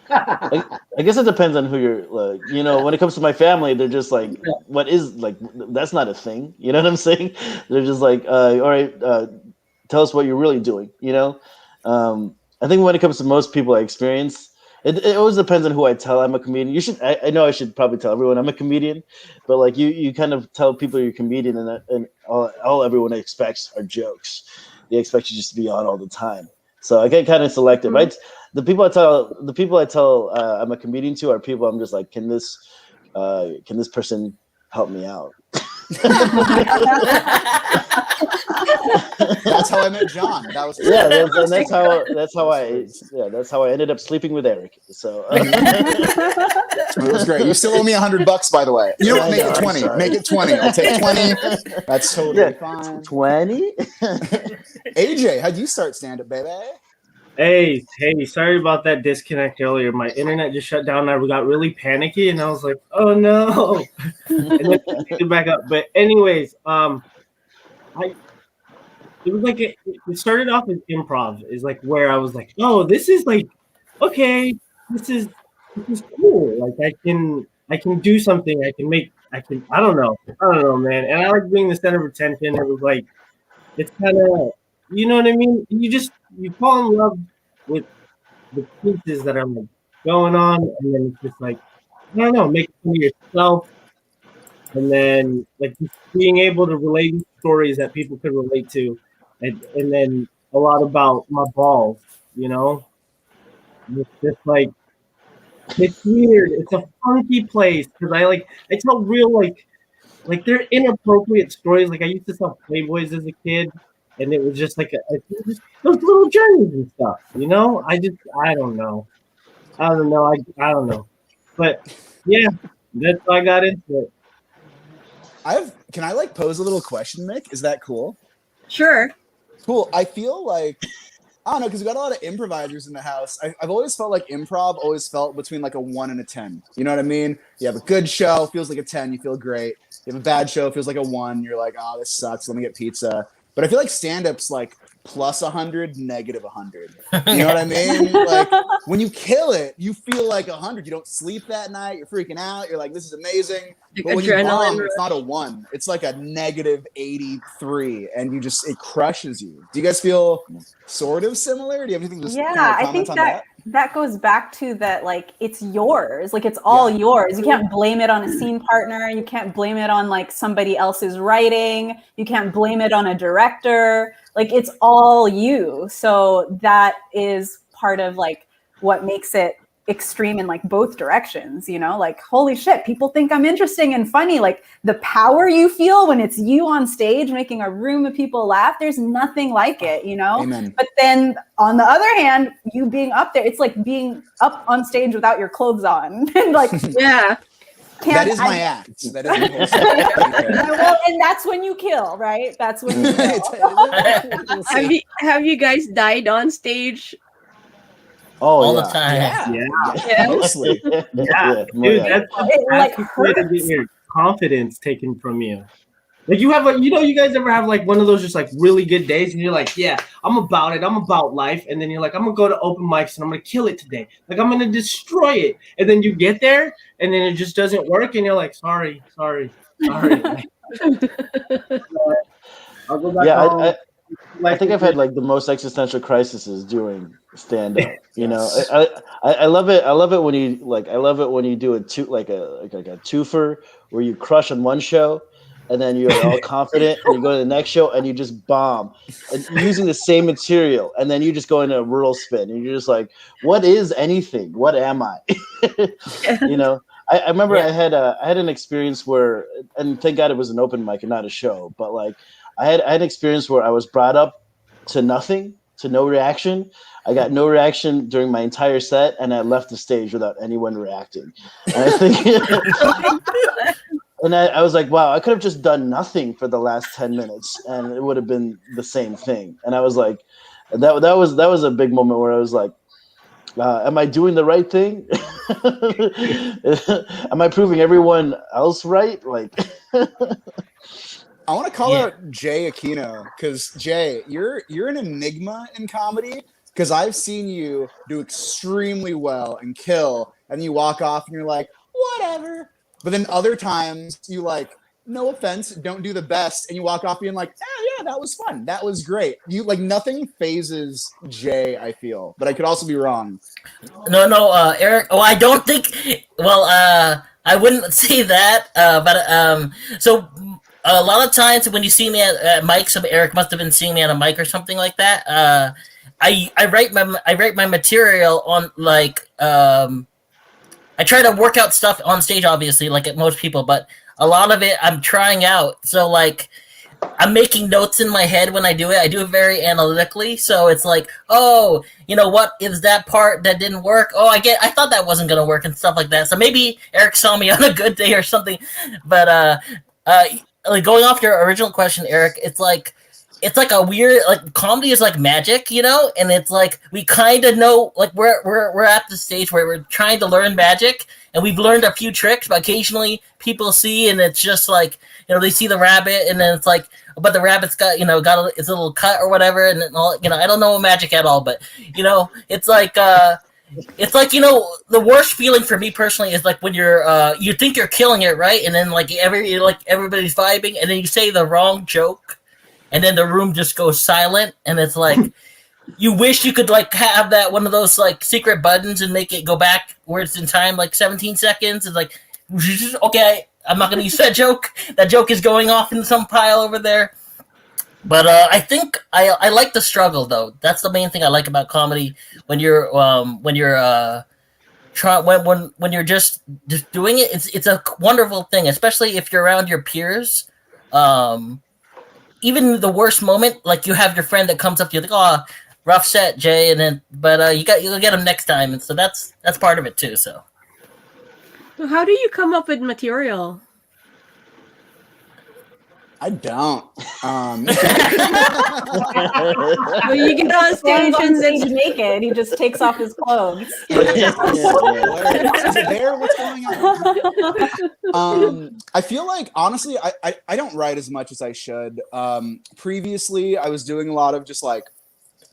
I guess it depends on who you're like, when it comes to my family, they're just like, what is, like, that's not a thing. You know what I'm saying? They're just like, all right, tell us what you're really doing. I think when it comes to most people I experience, it always depends on who I tell I'm a comedian. I know I should probably tell everyone I'm a comedian, but like you kind of tell people you're a comedian, and all everyone expects are jokes. They expect you just to be on all the time. So I get kind of selective. The people I tell I'm a comedian to are people I'm just like, can this person help me out? That's how I met John. That was that's how I ended up sleeping with Erik. So it was great. You still owe me $100, by the way. You know what? Make it 20. Sorry. Make it 20. I'll take 20. That's totally fine. 20. AJ, how'd you start stand-up, baby? Hey, sorry about that disconnect earlier. My internet just shut down. I got really panicky, and I was like, "Oh no!" And then picked it back up. But anyways, it was like it started off as improv. Is like where I was like, "Oh, this is like, okay, this is cool. Like I can do something. I don't know, man." And I like being the center of attention. It was like, it's kind of, you know what I mean? You fall in love with the pieces that are like going on, and then it's just like, I don't know, make it for yourself, and then like just being able to relate stories that people could relate to, and then a lot about my balls, It's just like, it's weird. It's a funky place because I tell real like they're inappropriate stories. Like I used to sell Playboys as a kid. And it was just like those little journeys and stuff, I don't know. I don't know. But yeah, that's how I got into it. Can I pose a little question, Mick? Is that cool? Sure. Cool. I feel like, I don't know, because we got a lot of improvisers in the house. I've always felt like improv always felt between like a 1 and a 10. You know what I mean? You have a good show, feels like a 10, you feel great. You have a bad show, feels like a 1, you're like, oh, this sucks, let me get pizza. But I feel like stand-up's like plus 100, negative 100. You know what I mean? Like when you kill it, you feel like 100. You don't sleep that night. You're freaking out. You're like, this is amazing. But when you bomb, it's not a 1. It's like a negative 83, and it crushes you. Do you guys feel sort of similar? Do you have anything to I think that goes back to that, like, it's yours. Like, it's all yours. You can't blame it on a scene partner. You can't blame it on like somebody else's writing. You can't blame it on a director. Like, it's all you. So that is part of like what makes it extreme in like both directions, like, holy shit, people think I'm interesting and funny. Like the power you feel when it's you on stage making a room of people laugh, there's nothing like it, Amen. But then on the other hand, you being up there, it's like being up on stage without your clothes on. And like, yeah. That is my act. That is well, and that's when you kill, right? That's when you kill. Have you guys died on stage? All the time. Yeah. Mostly. Yeah. Dude, that's to get your confidence taken from you. Like you have you guys ever have like one of those just like really good days and you're like, yeah, I'm about it. I'm about life. And then you're like, I'm going to go to open mics and I'm going to kill it today. Like I'm going to destroy it. And then you get there and then it just doesn't work. And you're like, sorry. I'll go back home. I think I've had like the most existential crises doing stand up. You know, Yes. I love it. I love it when you like. I love it when you do a like a twofer where you crush on one show, and then you're all confident, and you go to the next show and you just bomb, and using the same material, and then you just go into a rural spin, and you're just like, what is anything? What am I? You know. I remember I had an experience where, and thank God it was an open mic and not a show, but like I had an experience where I was brought up to nothing, to no reaction. I got no reaction during my entire set, and I left the stage without anyone reacting. And I think, and I was like, wow, I could have just done nothing for the last 10 minutes, and it would have been the same thing. And I was like, that was a big moment where I was like, am I doing the right thing? Am I proving everyone else right? Like, I want to call out Jay Aquino because Jay, you're an enigma in comedy because I've seen you do extremely well and kill, and you walk off and you're like, whatever. But then other times you like, no offense, don't do the best, and you walk off being like, yeah, that was fun, that was great. You like nothing phases Jay, I feel, but I could also be wrong. No, Eric. Oh, I don't think. Well, I wouldn't say that. So a lot of times when you see me at mics, Eric must have been seeing me at a mic or something like that. I write my material on like I try to work out stuff on stage, obviously, like at most people, but a lot of it I'm trying out. So like I'm making notes in my head when I do it. I do it very analytically. So it's like, oh, you know what is that part that didn't work? Oh, I thought that wasn't gonna work and stuff like that. So maybe Eric saw me on a good day or something. But like going off your original question, Eric, it's like a weird, like comedy is like magic, you know, and it's like we kind of know, like we're at the stage where we're trying to learn magic, and we've learned a few tricks, but occasionally people see, and it's just like, you know, they see the rabbit, and then it's like, but the rabbit's got, you know, it's a little cut or whatever, and then all, you know, I don't know magic at all, but you know, it's like you know, the worst feeling for me personally is like when you're you think you're killing it, right, and then like everybody's vibing, and then you say the wrong joke. And then the room just goes silent, and it's like you wish you could like have that one of those like secret buttons and make it go back where it's in time, like 17 seconds. It's like, okay, I'm not gonna use that joke. That joke is going off in some pile over there. But I think I like the struggle though. That's the main thing I like about comedy when you're just doing it. It's a wonderful thing, especially if you're around your peers. Even the worst moment, like you have your friend that comes up to you like, oh, rough set, Jay, and then you'll get him next time, and so that's part of it too. So how do you come up with material? I don't. Well, you get on stage and then stage naked. He just takes off his clothes. Is it there? What's going on? I feel like honestly, I don't write as much as I should. Previously, I was doing a lot of just like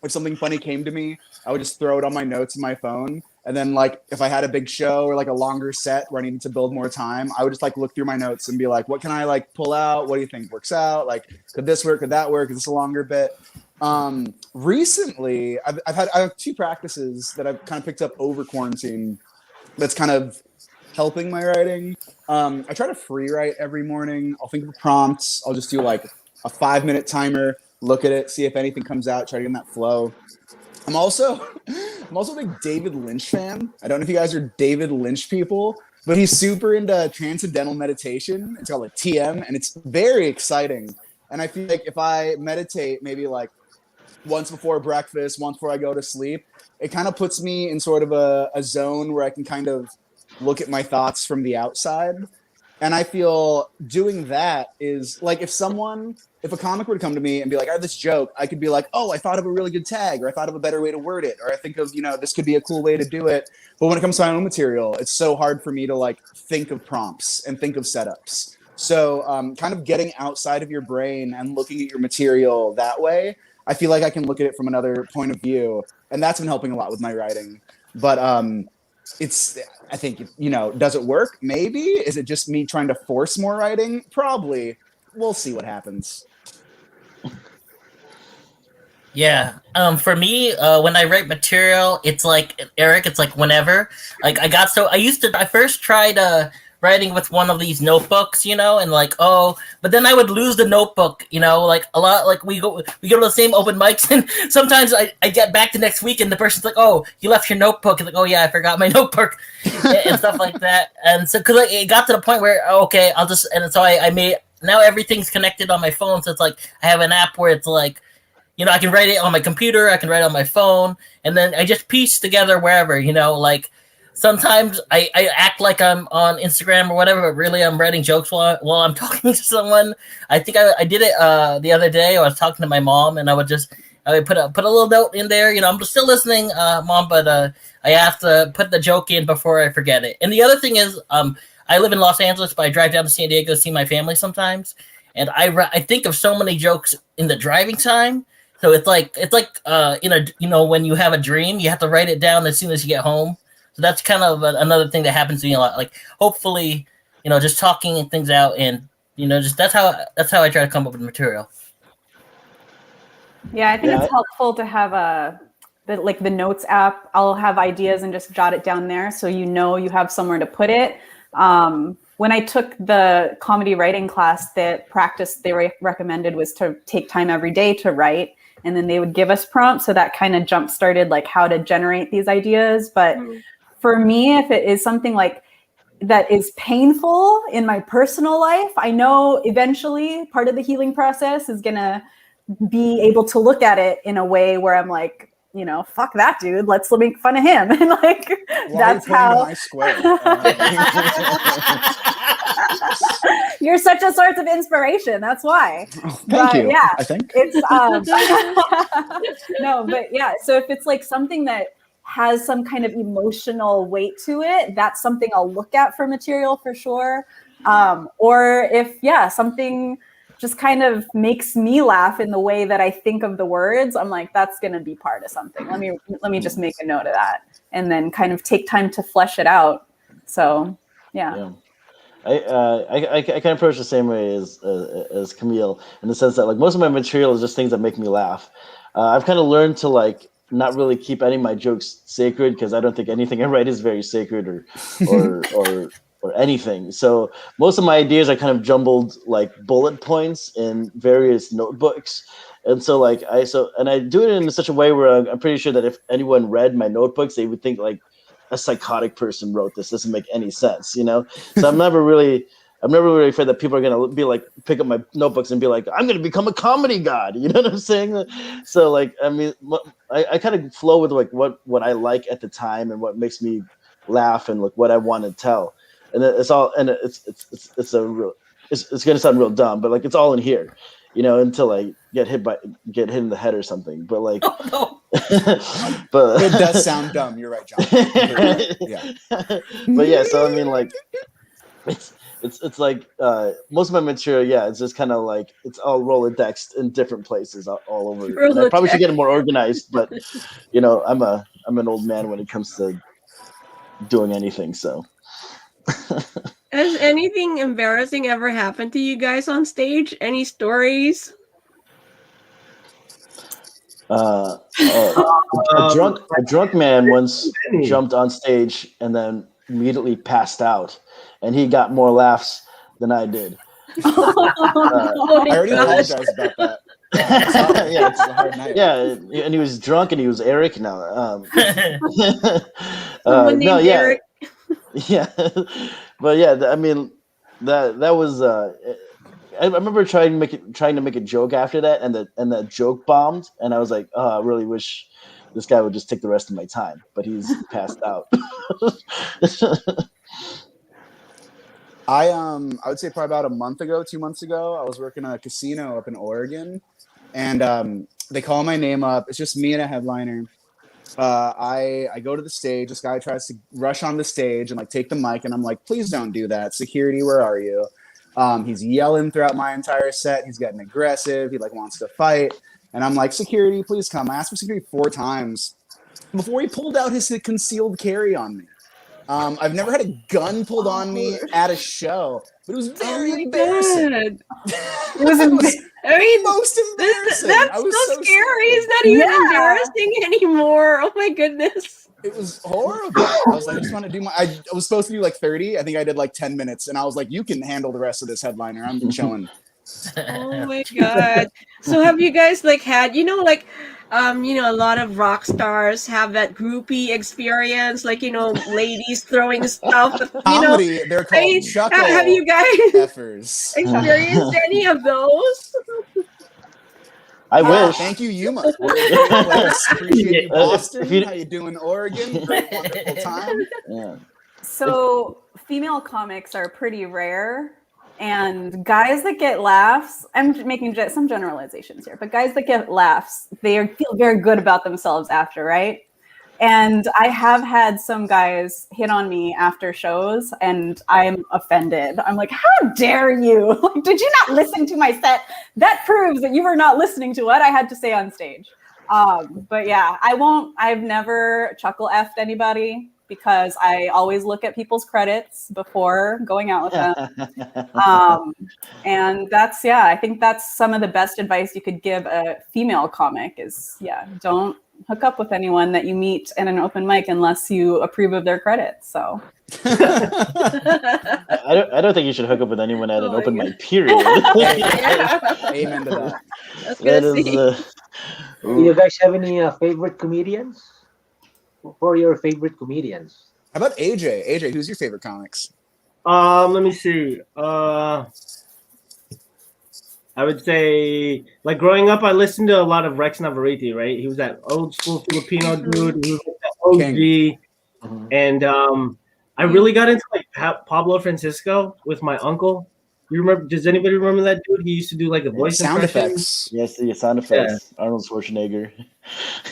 if something funny came to me, I would just throw it on my notes in my phone. And then like if I had a big show or like a longer set where I needed to build more time, I would just like look through my notes and be like, what can I like pull out? What do you think works out? Like, could this work? Could that work? Is this a longer bit? Recently, I have two practices that I've kind of picked up over quarantine that's kind of helping my writing. I try to free write every morning. I'll think of prompts. I'll just do like a 5-minute timer, look at it, see if anything comes out, try to get in that flow. I'm also a big David Lynch fan. I don't know if you guys are David Lynch people, but he's super into transcendental meditation. It's called like TM, and it's very exciting. And I feel like if I meditate maybe like once before breakfast, once before I go to sleep, it kind of puts me in sort of a zone where I can kind of look at my thoughts from the outside. And I feel doing that is like if a comic were to come to me and be like, I have this joke, I could be like, oh, I thought of a really good tag, or I thought of a better way to word it, or I think of, you know, this could be a cool way to do it. But when it comes to my own material, it's so hard for me to like think of prompts and think of setups. So kind of getting outside of your brain and looking at your material that way, I feel like I can look at it from another point of view. And that's been helping a lot with my writing. But I think, you know, does it work? Maybe. Is it just me trying to force more writing? Probably. We'll see what happens. Yeah. For me, when I write material, it's like Eric. It's like whenever. Like I first tried writing with one of these notebooks, and like but then I would lose the notebook, like a lot. Like we go to the same open mics, and sometimes I get back the next week, and the person's like, "Oh, you left your notebook," and like, "Oh yeah, I forgot my notebook," and stuff like that. And so because it got to the point where okay, I'll just and so I made now everything's connected on my phone, so it's like I have an app where it's like. I can write it on my computer, I can write it on my phone, and then I just piece together wherever, like sometimes I act like I'm on Instagram or whatever, but really I'm writing jokes while I'm talking to someone. I think I did it the other day. I was talking to my mom, and I would put a little note in there, I'm still listening, Mom, but I have to put the joke in before I forget it. And the other thing is, I live in Los Angeles, but I drive down to San Diego to see my family sometimes, and I think of so many jokes in the driving time. So it's like when you have a dream, you have to write it down as soon as you get home. So that's kind of another thing that happens to me a lot. Like hopefully, just talking things out, and just that's how I try to come up with material. Yeah, I think it's helpful to have the notes app. I'll have ideas and just jot it down there, so you have somewhere to put it. When I took the comedy writing class, the practice they recommended was to take time every day to write. And then they would give us prompts. So that kind of jump started like how to generate these ideas. But for me, if it is something like that is painful in my personal life, I know eventually part of the healing process is going to be able to look at it in a way where I'm like, fuck that dude. Let's make fun of him. And like, that's how my square. You're such a source of inspiration. That's why. Thank you. Yeah, I think it's no, but yeah. So if it's like something that has some kind of emotional weight to it, that's something I'll look at for material for sure. Or if something just kind of makes me laugh in the way that I think of the words, I'm like, that's going to be part of something. Let me just make a note of that, and then kind of take time to flesh it out. So yeah. I kind of approach the same way as Camille, in the sense that like most of my material is just things that make me laugh. I've kind of learned to like not really keep any of my jokes sacred, because I don't think anything I write is very sacred or anything. So most of my ideas are kind of jumbled like bullet points in various notebooks. And so like I do it in such a way where I'm pretty sure that if anyone read my notebooks, they would think like a psychotic person wrote this. Doesn't make any sense, So I'm never really afraid that people are gonna be like pick up my notebooks and be like, I'm gonna become a comedy god. You know what I'm saying? So like, I mean, I kind of flow with like what I like at the time and what makes me laugh and like what I want to tell. And it's gonna sound real dumb, but like it's all in here, until I get hit in the head or something. But like, but it does sound dumb. You're right, John. Yeah. But yeah, so I mean, like, it's like most of my material, it's just kind of like it's all Rolodexed in different places all over. I probably should get it more organized, but I'm an old man when it comes to doing anything. So. Has anything embarrassing ever happened to you guys on stage? Any stories? A drunk man once jumped on stage and then immediately passed out, and he got more laughs than I did. I already apologize about that. It's a hard night. Yeah, and he was drunk, and he was Erik now. Erik. Yeah, but yeah, I mean, that was. I remember trying to make a joke after that, and that joke bombed, and I was like, oh, I really wish this guy would just take the rest of my time, but he's passed out. I would say probably about 2 months ago, I was working at a casino up in Oregon, and they call my name up. It's just me and a headliner. I go to the stage. This guy tries to rush on the stage and like take the mic, and I'm like, please don't do that. Security, where are you? He's yelling throughout my entire set. He's getting aggressive. He like wants to fight, and I'm like, security, please come. I asked for security 4 times before he pulled out his concealed carry on me. I've never had a gun pulled on me at a show, but it was very embarrassing. It was I mean, most embarrassing. that's I was so scary. It's not even embarrassing anymore. Oh my goodness. It was horrible. I was like, I just want to do my. I was supposed to do like 30. I think I did like 10 minutes, and I was like, you can handle the rest of this headliner. I'm chilling. Oh my god. So have you guys like had, a lot of rock stars have that groupie experience, like, ladies throwing stuff, Comedy. They're called chuckle. Have you guys effers. experienced any of those? I wish. Thank you, Yuma. Appreciate you, Boston. If you- How you doing, Oregon? Great, wonderful time. Yeah. So female comics are pretty rare, and guys that get laughs, I'm making some generalizations here, but guys that get laughs, they feel very good about themselves after, right? And I have had some guys hit on me after shows, and I'm offended. I'm like, how dare you? Like, did you not listen to my set? That proves that you were not listening to what I had to say on stage. But yeah, I've never chuckle effed anybody because I always look at people's credits before going out with them. And I think that's some of the best advice you could give a female comic is, don't hook up with anyone that you meet at an open mic unless you approve of their credits. So I don't think you should hook up with anyone at an open mic, period. Amen to that. That is, Do you guys have any favorite comedians? For your favorite comedians? How about AJ? AJ, who's your favorite comics? Let me see. I would say, like, growing up, I listened to a lot of Rex Navarrete, right? He was that old school Filipino dude. He was like that OG. And I really got into like Pablo Francisco with my uncle. You remember? Does anybody remember that dude? He used to do like the voice sound impression. effects. Yes, the sound effects. Yeah. Arnold Schwarzenegger.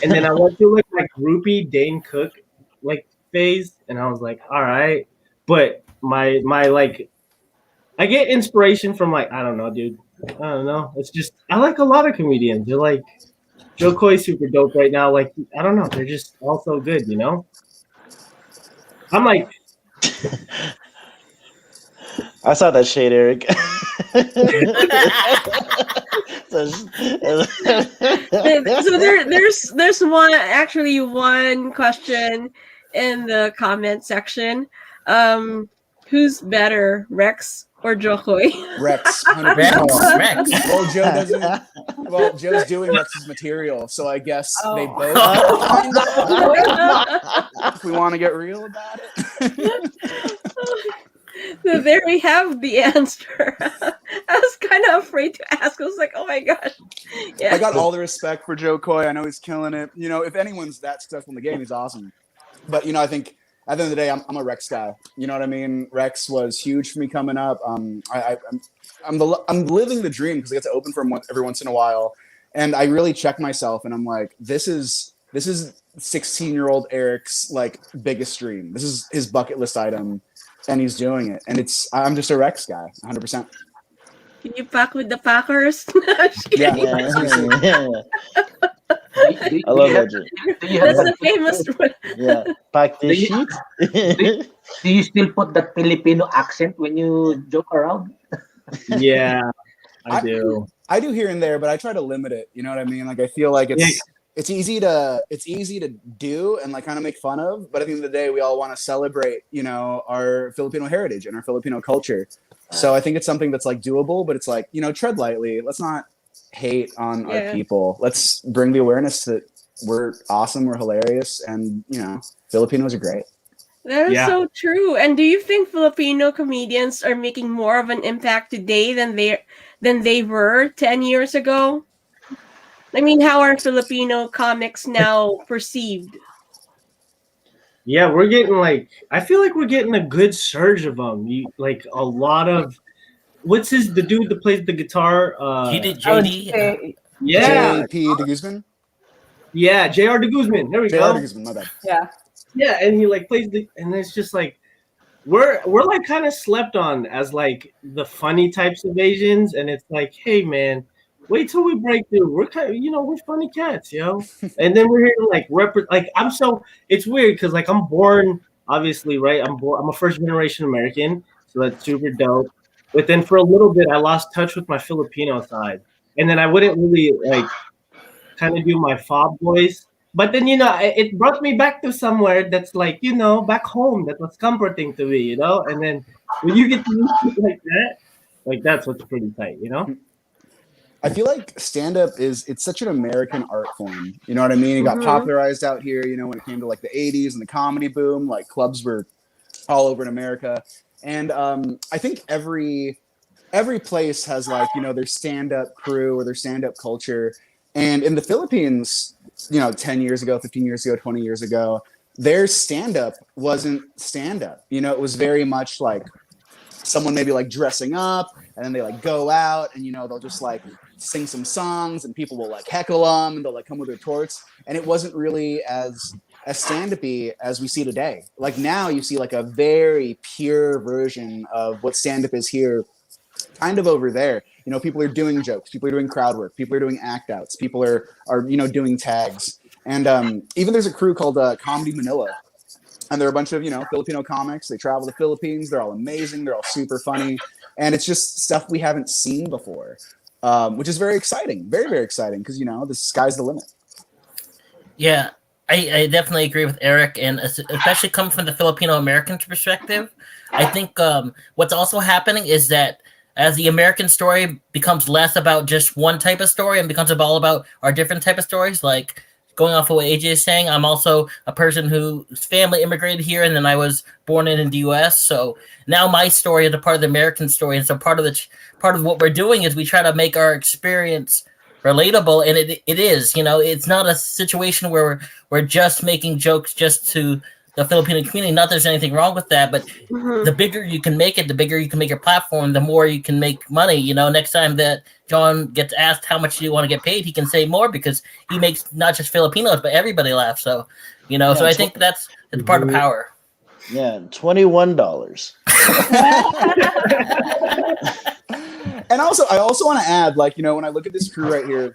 And then I went through like my groupie Dane Cook like phase, and I was like, all right. But my like, I get inspiration from like, I don't know, dude. I don't know. It's just I like a lot of comedians. They're like Joe Coy's super dope right now. Like, I don't know, they're just all so good, you know? I'm like I saw that shade, Erik. So there's one question in the comment section. Who's better, Rex or Jokoy? Rex. 100%. Rex. Well, Joe doesn't. Well, Joe's doing Rex's material, so I guess they both. If we want to get real about it. So there we have the answer. I was kind of afraid to ask. I was like, oh my gosh. Yeah. I got all the respect for Joe Coy. I know he's killing it. You know, if anyone's that successful in the game, he's awesome. But, you know, I think at the end of the day, I'm a Rex guy. You know what I mean? Rex was huge for me coming up. I'm living the dream because I get to open for him every once in a while. And I really check myself and I'm like, this is 16-year-old Erik's like biggest dream. This is his bucket list item. And he's doing it. And I'm just a Rex guy, 100%. Can you pack with the Packers? Yeah. I love that joke. That's the famous one. Yeah. Pack the sheet. Do you still put that Filipino accent when you joke around? Yeah, I do. I do here and there, but I try to limit it. You know what I mean? Like I feel like it's easy to do and like kind of make fun of, but at the end of the day, we all want to celebrate, you know, our Filipino heritage and our Filipino culture. So I think it's something that's like doable, but it's like, you know, tread lightly. Let's not hate on our people. Let's bring the awareness that we're awesome, we're hilarious, and you know, Filipinos are great. That is so true. And do you think Filipino comedians are making more of an impact today than they were 10 years ago? I mean, how are Filipino comics now perceived? Yeah, we're getting I feel like we're getting a good surge of them. Like a lot of, the dude that plays the guitar? He did JD. Yeah. JP de Guzman? Yeah, JR de Guzman. There we go. JR de Guzman, my bad. Yeah. Yeah, and he like plays and it's just like, we're like kind of slept on as like the funny types of Asians. And it's like, hey man, wait till we break through. We're kind of, you know, we're funny cats, yo. And then we're here it's weird because like I'm born, obviously, right? I'm a first generation American, so that's super dope. But then for a little bit, I lost touch with my Filipino side, and then I wouldn't really like kind of do my fob voice. But then it brought me back to somewhere that's like back home. That was comforting to me, And then when you get to use it like that's what's pretty tight, I feel like stand-up it's such an American art form. You know what I mean? It got popularized out here, when it came to like the 80s and the comedy boom, like clubs were all over in America. And I think every place has like, their stand-up crew or their stand-up culture. And in the Philippines, 10 years ago, 15 years ago, 20 years ago, their stand-up wasn't stand-up. It was very much like someone maybe like dressing up and then they like go out and, they'll just like sing some songs and people will like heckle them and they'll like come with their torts. And it wasn't really as stand-up-y as we see today. Like now you see like a very pure version of what stand-up is here, kind of over there. People are doing jokes, people are doing crowd work, people are doing act outs, people are doing tags. And even there's a crew called Comedy Manila. And they're a bunch of, Filipino comics. They travel to the Philippines. They're all amazing. They're all super funny. And it's just stuff we haven't seen before, which is very exciting. Very, very exciting because, the sky's the limit. Yeah, I definitely agree with Erik. And especially coming from the Filipino-American perspective, I think what's also happening is that as the American story becomes less about just one type of story and becomes all about our different type of stories, like going off of what AJ is saying, I'm also a person whose family immigrated here, and then I was born in the U.S. So now my story is a part of the American story, and so part of what we're doing is we try to make our experience relatable, and it is. It's not a situation where we're just making jokes just to the Filipino community. Not there's anything wrong with that, but the bigger you can make it, the bigger you can make your platform, the more you can make money. Next time that John gets asked how much do you want to get paid, he can say more because he makes not just Filipinos, but everybody laugh. So, so I think it's part of power. Yeah, $21. And also, I also want to add, like, when I look at this crew right here,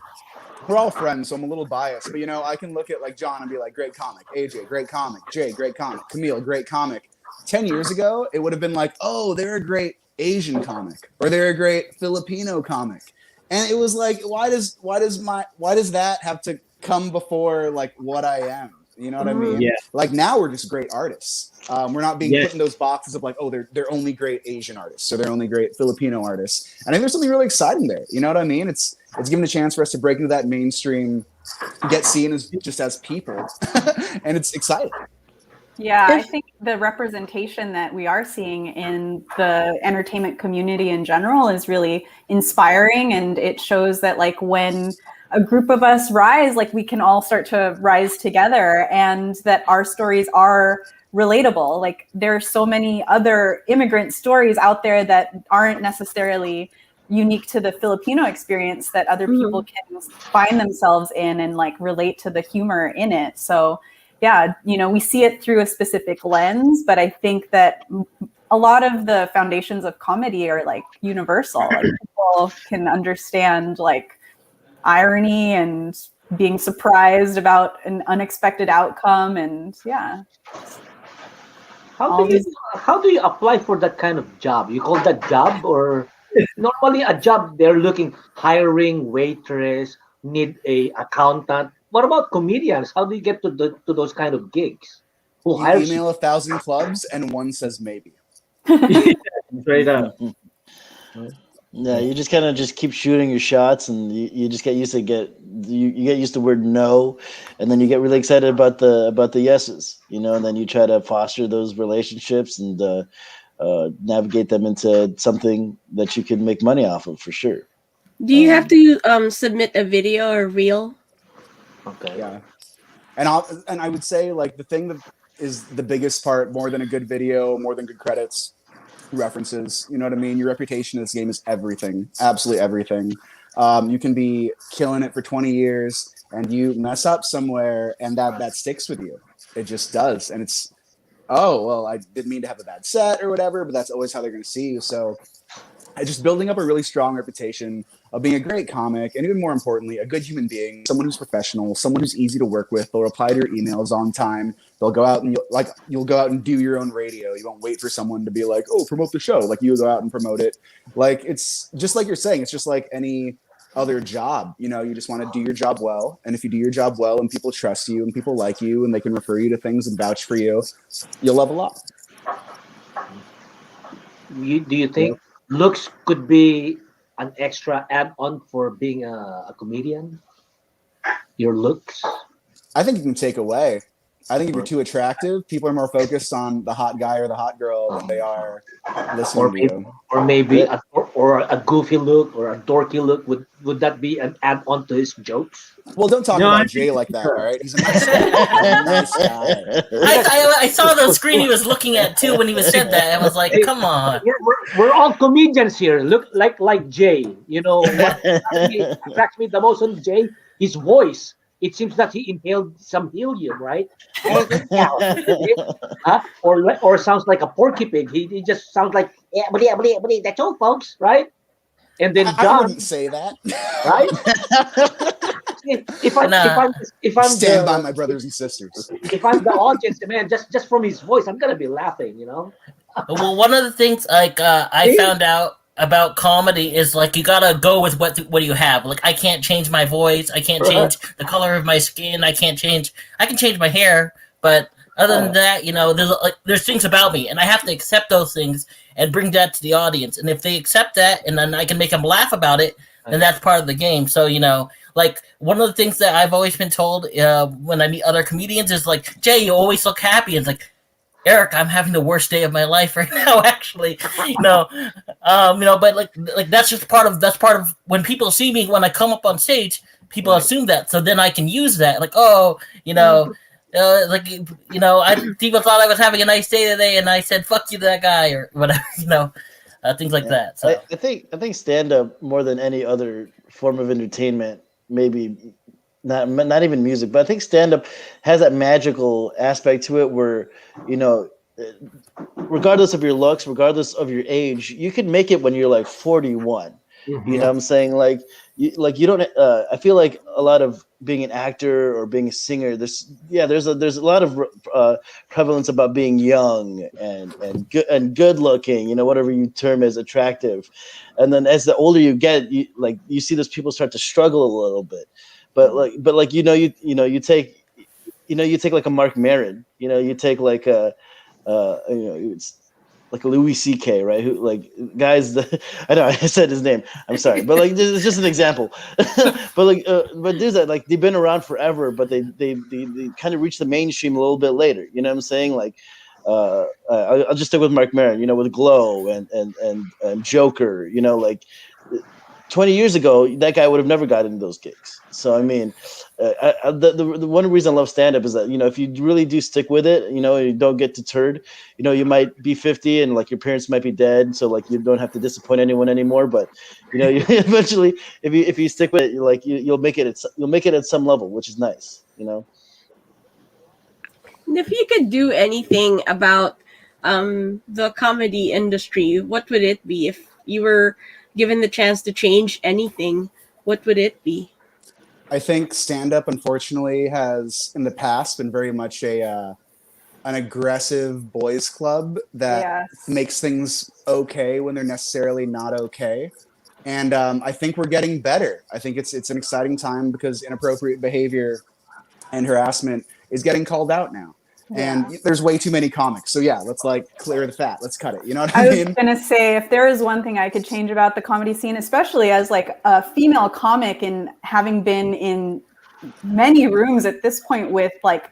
we're all friends, so I'm a little biased. But, I can look at, like, John and be like, great comic. AJ, great comic. Jay, great comic. Camille, great comic. 10 years ago, it would have been like, oh, they're a great Asian comic. Or they're a great Filipino comic. And it was like, why does that have to come before, like, what I am? You know what I mean? Yeah. Like, now we're just great artists. We're not being put in those boxes of like, oh, they're only great Asian artists, or they're only great Filipino artists. And I think there's something really exciting there. You know what I mean? It's given a chance for us to break into that mainstream, get seen as just as people, and it's exciting. Yeah, I think the representation that we are seeing in the entertainment community in general is really inspiring, and it shows that like when a group of us rise, like we can all start to rise together, and that our stories are relatable. Like there are so many other immigrant stories out there that aren't necessarily unique to the Filipino experience that other people can find themselves in and like relate to the humor in it. So yeah, we see it through a specific lens, but I think that a lot of the foundations of comedy are like universal. Like people can understand like irony and being surprised about an unexpected outcome, and yeah. How do you apply for that kind of job? You call that job, or normally a job they're hiring waitress, need a accountant. What about comedians? How do you get to those kind of gigs? Who You hires email 1,000 clubs and one says maybe. Straight up. Yeah, you just kind of just keep shooting your shots, and you just get used to you get used to the word no, and then you get really excited about the yeses, and then you try to foster those relationships and navigate them into something that you can make money off of for sure. Do you have to submit a video or reel? Okay. Yeah. And I would say like the thing that is the biggest part, more than a good video, more than good credits, references. You know what I mean? Your reputation in this game is everything, absolutely everything. You can be killing it for 20 years and you mess up somewhere and that sticks with you. It just does. And it's, oh, well, I didn't mean to have a bad set or whatever, but that's always how they're going to see you. So just building up a really strong reputation of being a great comic, and even more importantly, a good human being, someone who's professional, someone who's easy to work with. They'll reply to your emails on time. They'll go out and you'll go out and do your own radio. You won't wait for someone to be like, oh, promote the show. Like, you go out and promote it. Like, it's just like you're saying, it's just like any other job. You know, you just want to do your job well. And if you do your job well and people trust you and people like you and they can refer you to things and vouch for you, you'll level up. Do you think looks could be an extra add-on for being a comedian? Your looks? I think you can take away. I think if you're too attractive, people are more focused on the hot guy or the hot girl than they are listening to you. Or maybe a goofy look or a dorky look. Would that be an add-on to his jokes? Well, don't talk about Jay like that, all right? He's a nice guy. Nice guy. I saw the screen he was looking at too when he was said that. I was like, come on. We're all comedians here. Look like Jay. You know what attracts me the most on Jay? His voice. It seems that he inhaled some helium, right? Or sounds like a porky pig. He just sounds like that's all, folks, right? And then John, I wouldn't say that, right? if I'm stand by my brothers and sisters. If I'm the audience, man, just from his voice, I'm gonna be laughing, you know. Well, one of the things I found out about comedy is like you gotta go with what you have. Like, I can't change my voice, I can't change the color of my skin, I can change my hair, but other than that, you know, there's things about me, and I have to accept those things and bring that to the audience. And if they accept that, and then I can make them laugh about it, then that's part of the game. So, you know, like, one of the things that I've always been told when I meet other comedians is like, Jay, you always look happy. And it's like, Eric, I'm having the worst day of my life right now, actually. You know, but like that's part of when people see me when I come up on stage, people assume that. So then I can use that. Like, oh, you know, people thought I was having a nice day today, and I said, fuck you to that guy, or whatever, you know, things like that. So I think stand-up, more than any other form of entertainment, maybe not even music, but I think stand-up has that magical aspect to it where, you know, regardless of your looks, regardless of your age, you can make it when you're like 41. Mm-hmm. You know what I'm saying? Like you don't. I feel like a lot of being an actor or being a singer, there's a lot of prevalence about being young and good looking. You know, whatever you term as attractive, and then as the older you get, you see those people start to struggle a little bit. But you take like a Mark Maron, you know, you take like it's like a Louis C.K., right? Who, like, guys, I know I said his name, I'm sorry, but like, it's just an example. But dudes that, like, they've been around forever, but they kind of reach the mainstream a little bit later. You know what I'm saying? Like, I'll just stick with Mark Maron, you know, with Glow and Joker, you know, like 20 years ago, that guy would have never gotten those gigs. So, I mean, the one reason I love stand-up is that, you know, if you really do stick with it, you know, you don't get deterred, you know, you might be 50 and, like, your parents might be dead, so, like, you don't have to disappoint anyone anymore. But, you know, you eventually, if you stick with it, like, you'll make it at some level, which is nice, you know. If you could do anything about the comedy industry, what would it be? If you were given the chance to change anything, what would it be? I think stand-up, unfortunately, has in the past been very much an aggressive boys' club that makes things okay when they're necessarily not okay. And I think we're getting better. I think it's an exciting time because inappropriate behavior and harassment is getting called out now. And there's way too many comics. So yeah, let's like clear the fat. Let's cut it. You know what I mean? I was going to say, if there is one thing I could change about the comedy scene, especially as like a female comic and having been in many rooms at this point with like,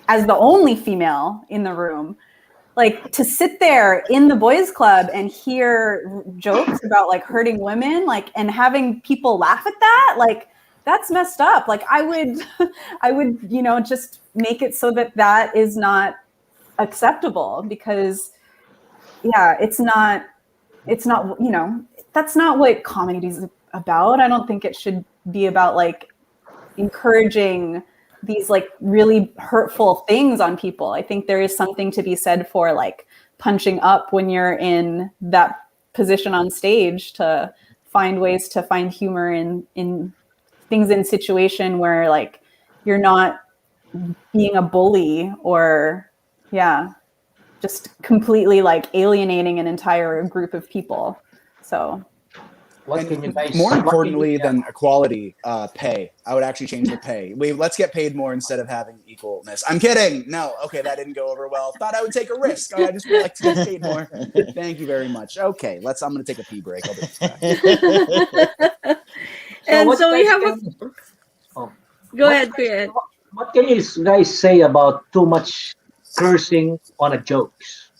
as the only female in the room, like to sit there in the boys club and hear jokes about like hurting women, like, and having people laugh at that, like, that's messed up. Like I would, you know, just make it so that is not acceptable because it's not, you know, that's not what comedy is about. I don't think it should be about like encouraging these like really hurtful things on people. I think there is something to be said for like punching up when you're in that position on stage to find ways to find humor in things in situation where like you're not being a bully or just completely like alienating an entire group of people. So What can you guys? More what can importantly you- than equality, pay. I would actually change the pay. Let's get paid more instead of having equalness. I'm kidding. No, okay, that didn't go over well. Thought I would take a risk. I just would like to get paid more. Thank you very much. Okay, I'm going to take a pee break. I'll be back. And what so you we guys have can- Go ahead, go ahead. What can you guys say about too much cursing on a jokes?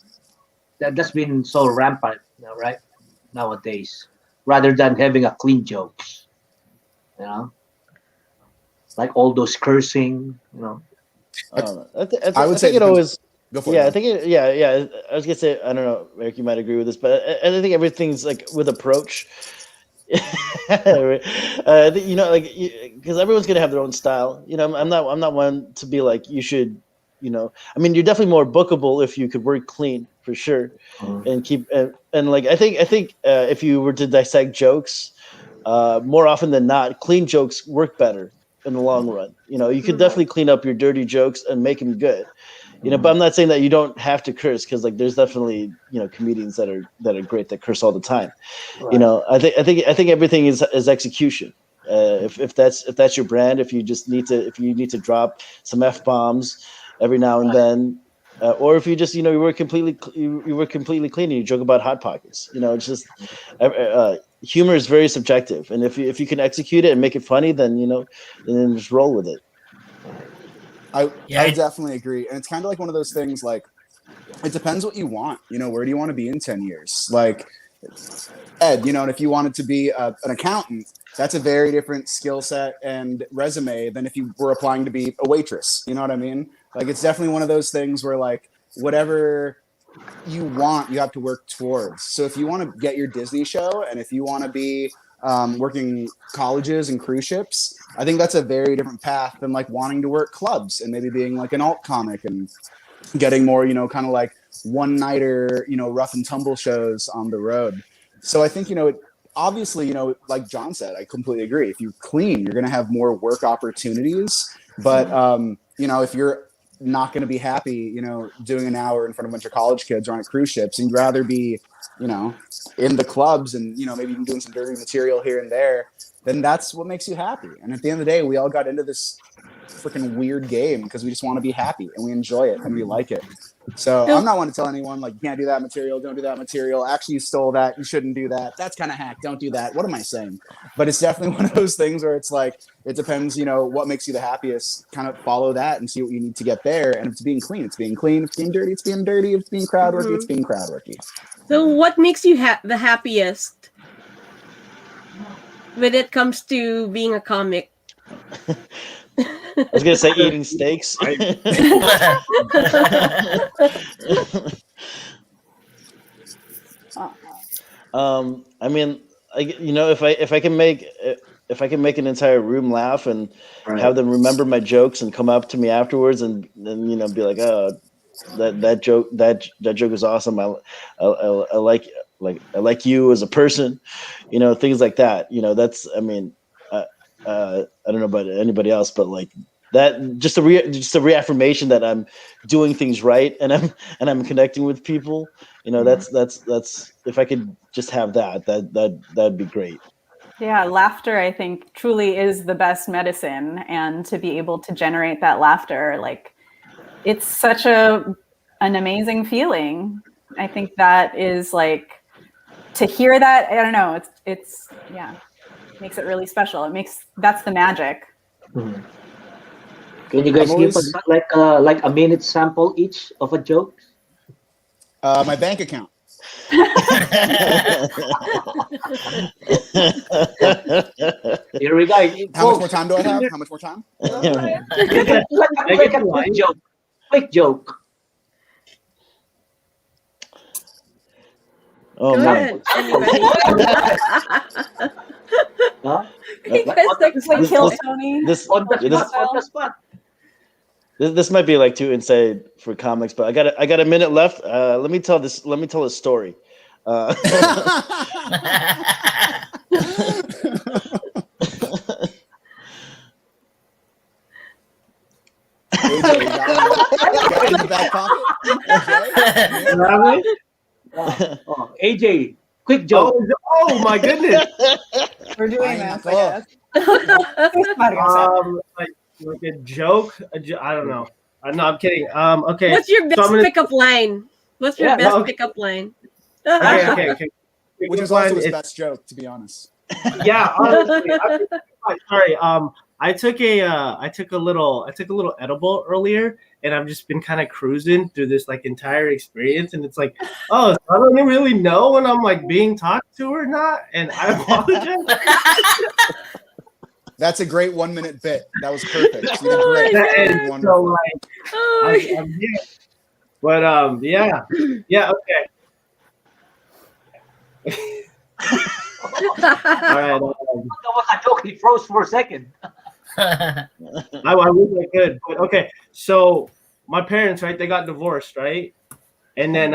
That's been so rampant now, right? Nowadays, rather than having a clean jokes, you know, like all those cursing, you know. I would say it always. Go for Yeah, it. I think yeah. I was gonna say, I don't know, Eric, you might agree with this, but I think everything's like with approach. You know, like because everyone's gonna have their own style. You know, I'm not one to be like you should. You know, I mean, you're definitely more bookable if you could work clean for sure, and keep and like I think if you were to dissect jokes, more often than not, clean jokes work better in the long run. You know, you could definitely clean up your dirty jokes and make them good. You know, but I'm not saying that you don't have to curse because like there's definitely comedians that are great that curse all the time. Right. You know, I think everything is execution. If that's your brand, if you need to drop some F-bombs every now and then, or if you just you were completely clean and you joke about hot pockets. You know, it's just humor is very subjective, and if you can execute it and make it funny, then then just roll with it. I definitely agree. And it's kind of like one of those things, like, it depends what you want. Where do you want to be in 10 years? Like, Ed, and if you wanted to be an accountant, that's a very different skill set and resume than if you were applying to be a waitress. You know what I mean? Like, it's definitely one of those things where, like, whatever you want, you have to work towards. So if you want to get your Disney show and if you want to be working colleges and cruise ships, I think that's a very different path than like wanting to work clubs and maybe being like an alt comic and getting more, kind of like one-nighter, rough and tumble shows on the road. So I think, obviously, like John said, I completely agree. If you're clean, you're going to have more work opportunities. But, if you're not going to be happy, doing an hour in front of a bunch of college kids or on cruise ships, and you'd rather be, in the clubs and, maybe even doing some dirty material here and there, then that's what makes you happy. And at the end of the day, we all got into this freaking weird game because we just want to be happy and we enjoy it and we like it. So I'm not one to tell anyone like, you can't do that material, don't do that material. Actually, you stole that. You shouldn't do that. That's kind of hack. Don't do that. What am I saying? But it's definitely one of those things where it's like, it depends, what makes you the happiest. Kind of follow that and see what you need to get there. And if it's being clean, it's being clean. If it's being dirty, it's being dirty. If it's being crowd worky, it's being crowd worky. So what makes you the happiest when it comes to being a comic? I was gonna say eating steaks. I mean, if I can make an entire room laugh and have them remember my jokes and come up to me afterwards and be like, oh, that joke is awesome. I like you as a person, things like that. That's I don't know about anybody else, but like that, just a reaffirmation that I'm doing things right and I'm connecting with people. That's if I could just have that'd be great. Yeah, laughter, I think, truly is the best medicine, and to be able to generate that laughter, like, it's such an amazing feeling. I think that is like, to hear that, I don't know, it's makes it really special. That's the magic. Can you guys give us like a minute sample each of a joke? My bank account. Here we go. How much more time do I have? How much more time? Like a quick joke. Quick joke. Oh, Go man. ahead, Huh? you guys like Kill Tony. On the spot. This might be like too insane for comics, but I got a minute left. Let me tell a story. AJ, you got it in the back pocket? AJ, quick joke. Oh my goodness. We're doing Ay, this, I nako. guess. Like a joke. I don't know. No, I'm kidding. Okay. What's your best I'm gonna- pickup line? What's your Yeah, best no. pickup line? Okay. Which is also his best joke, to be honest. Yeah, honestly, sorry. I took a little edible earlier, and I've just been kind of cruising through this like entire experience, and it's like, oh, so I don't really know when I'm like being talked to or not, and I apologize. That's a great 1 minute bit. That was perfect. You did great. And so Wonderful. like, Oh, I'm here. But yeah, okay. All right. That was a joke. He froze for a second. I wish I could, but okay. So my parents, right? They got divorced, right? And then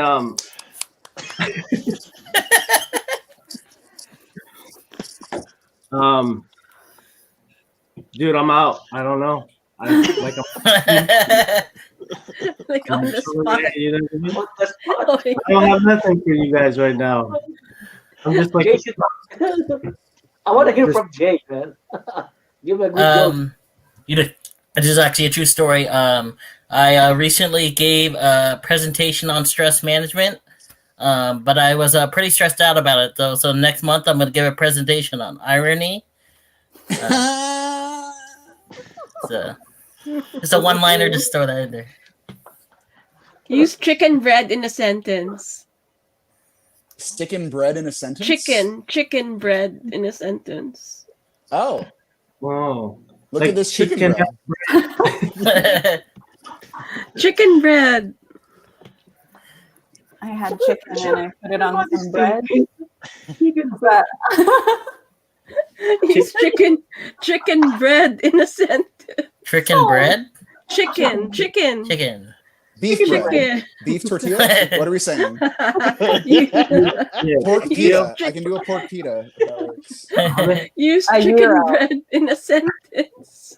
dude, I'm out. I don't know. I'm like on the spot. you know what I mean? What the fuck? Oh my I don't have nothing for you guys right now. I'm just like, Jay should- I want to hear from Jay, man. Give a good joke. You know, this is actually a true story. I recently gave a presentation on stress management, but I was pretty stressed out about it though. So next month I'm going to give a presentation on irony. So just a one-liner, just throw that in there. Use chicken bread in a sentence. Sticking bread in a sentence? Chicken bread in a sentence. Oh, whoa. look Like at this chicken bread. Chicken bread. I had chicken and I put it on some bread. Chicken But Use chicken bread in a sentence. Chicken bread? Chicken. Beef bread. Chicken. Beef tortilla? What are we saying? Pork pita. I can do a pork pita. That works. Use A chicken euro. bread in a sentence.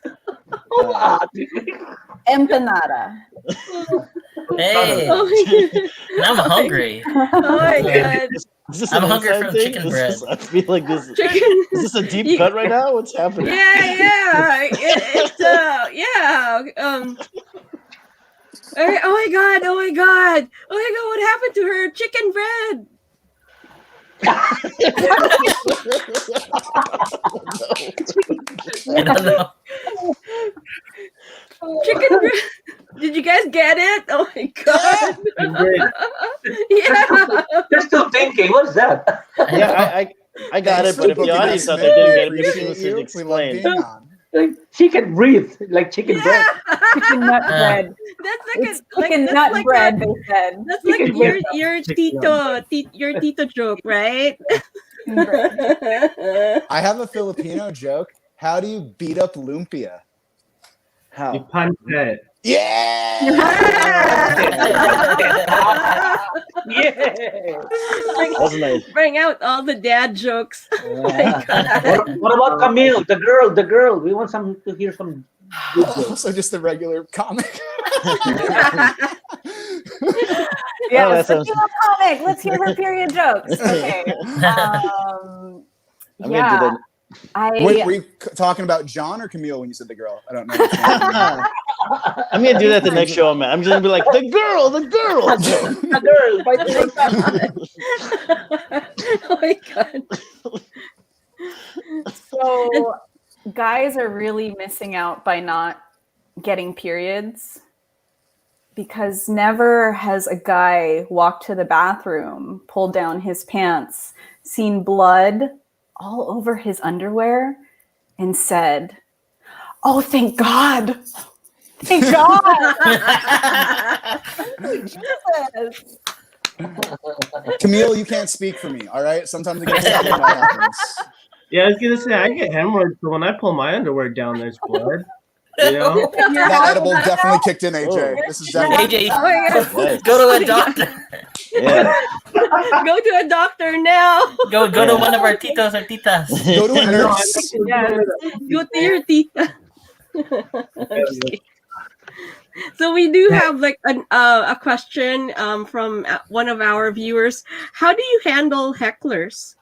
empanada. Hey, Oh my now I'm hungry. God. Is this I'm an hungry inside for thing? chicken Is bread. this- I feel like this. Chicken. Is this a deep cut right now? What's happening? Yeah. It's yeah. Oh my god. What happened to her? Chicken bread. I don't know. Chicken bread. Did you guys get it? Oh my god. Yeah. They're still thinking. What's that? Yeah, I got it, but if the audience out there didn't get it, maybe you should explain. Like chicken breathe, like chicken bread. Chicken nut bread. That's like It's a chicken that's nut like bread, A, they said. that's like Chicken your tito joke, right? I have a Filipino joke. How do you beat up lumpia? You How? punch it. Yeah! Yeah. That's nice. Bring out all the dad jokes. Oh my God. What about Camille, the girl? We want to hear some good jokes. Also, just a regular comic. Yeah, that let's sounds- do a comic. Let's hear her period jokes. Okay. I'm Yeah. gonna do Wait, were you talking about John or Camille when you said the girl? I don't know. which one. that. I'm gonna do that the next show I'm at. I'm just gonna be like, the girl. The girl, by the Oh my God. So, guys are really missing out by not getting periods because never has a guy walked to the bathroom, pulled down his pants, seen blood all over his underwear, and said, "Oh, thank God. Thank God." Jesus. Camille, you can't speak for me, all right? Sometimes it gets that happens. Yeah, I was gonna say I get hemorrhoids, so when I pull my underwear down, there's blood. You know? That edible definitely kicked in, AJ. Oh. This is definitely. AJ, Oh my God. Nice. go to a doctor. Yeah. Go to a doctor now. Go to Yeah. one of our titos or titas. Go to a nurse. Yes. Go to your tita. So we do have like a question from one of our viewers. How do you handle hecklers?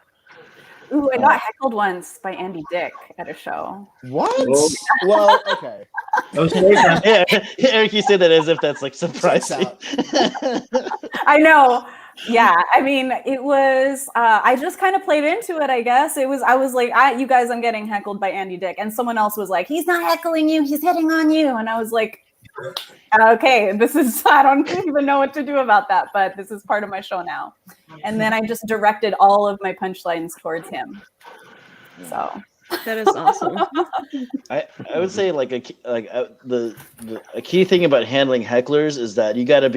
Ooh, I got heckled once by Andy Dick at a show. What? Oh. Well, okay. Yeah, Eric, you say that as if that's like surprising. I know. Yeah, I mean, it was. I just kind of played into it. I guess it was. I was like, "You guys, I'm getting heckled by Andy Dick," and someone else was like, "He's not heckling you. He's hitting on you," and I was like, "Okay, this is. I don't even know what to do about that, but this is part of my show now." And then I just directed all of my punchlines towards him. So That is awesome. I would say like a key thing about handling hecklers is that you got to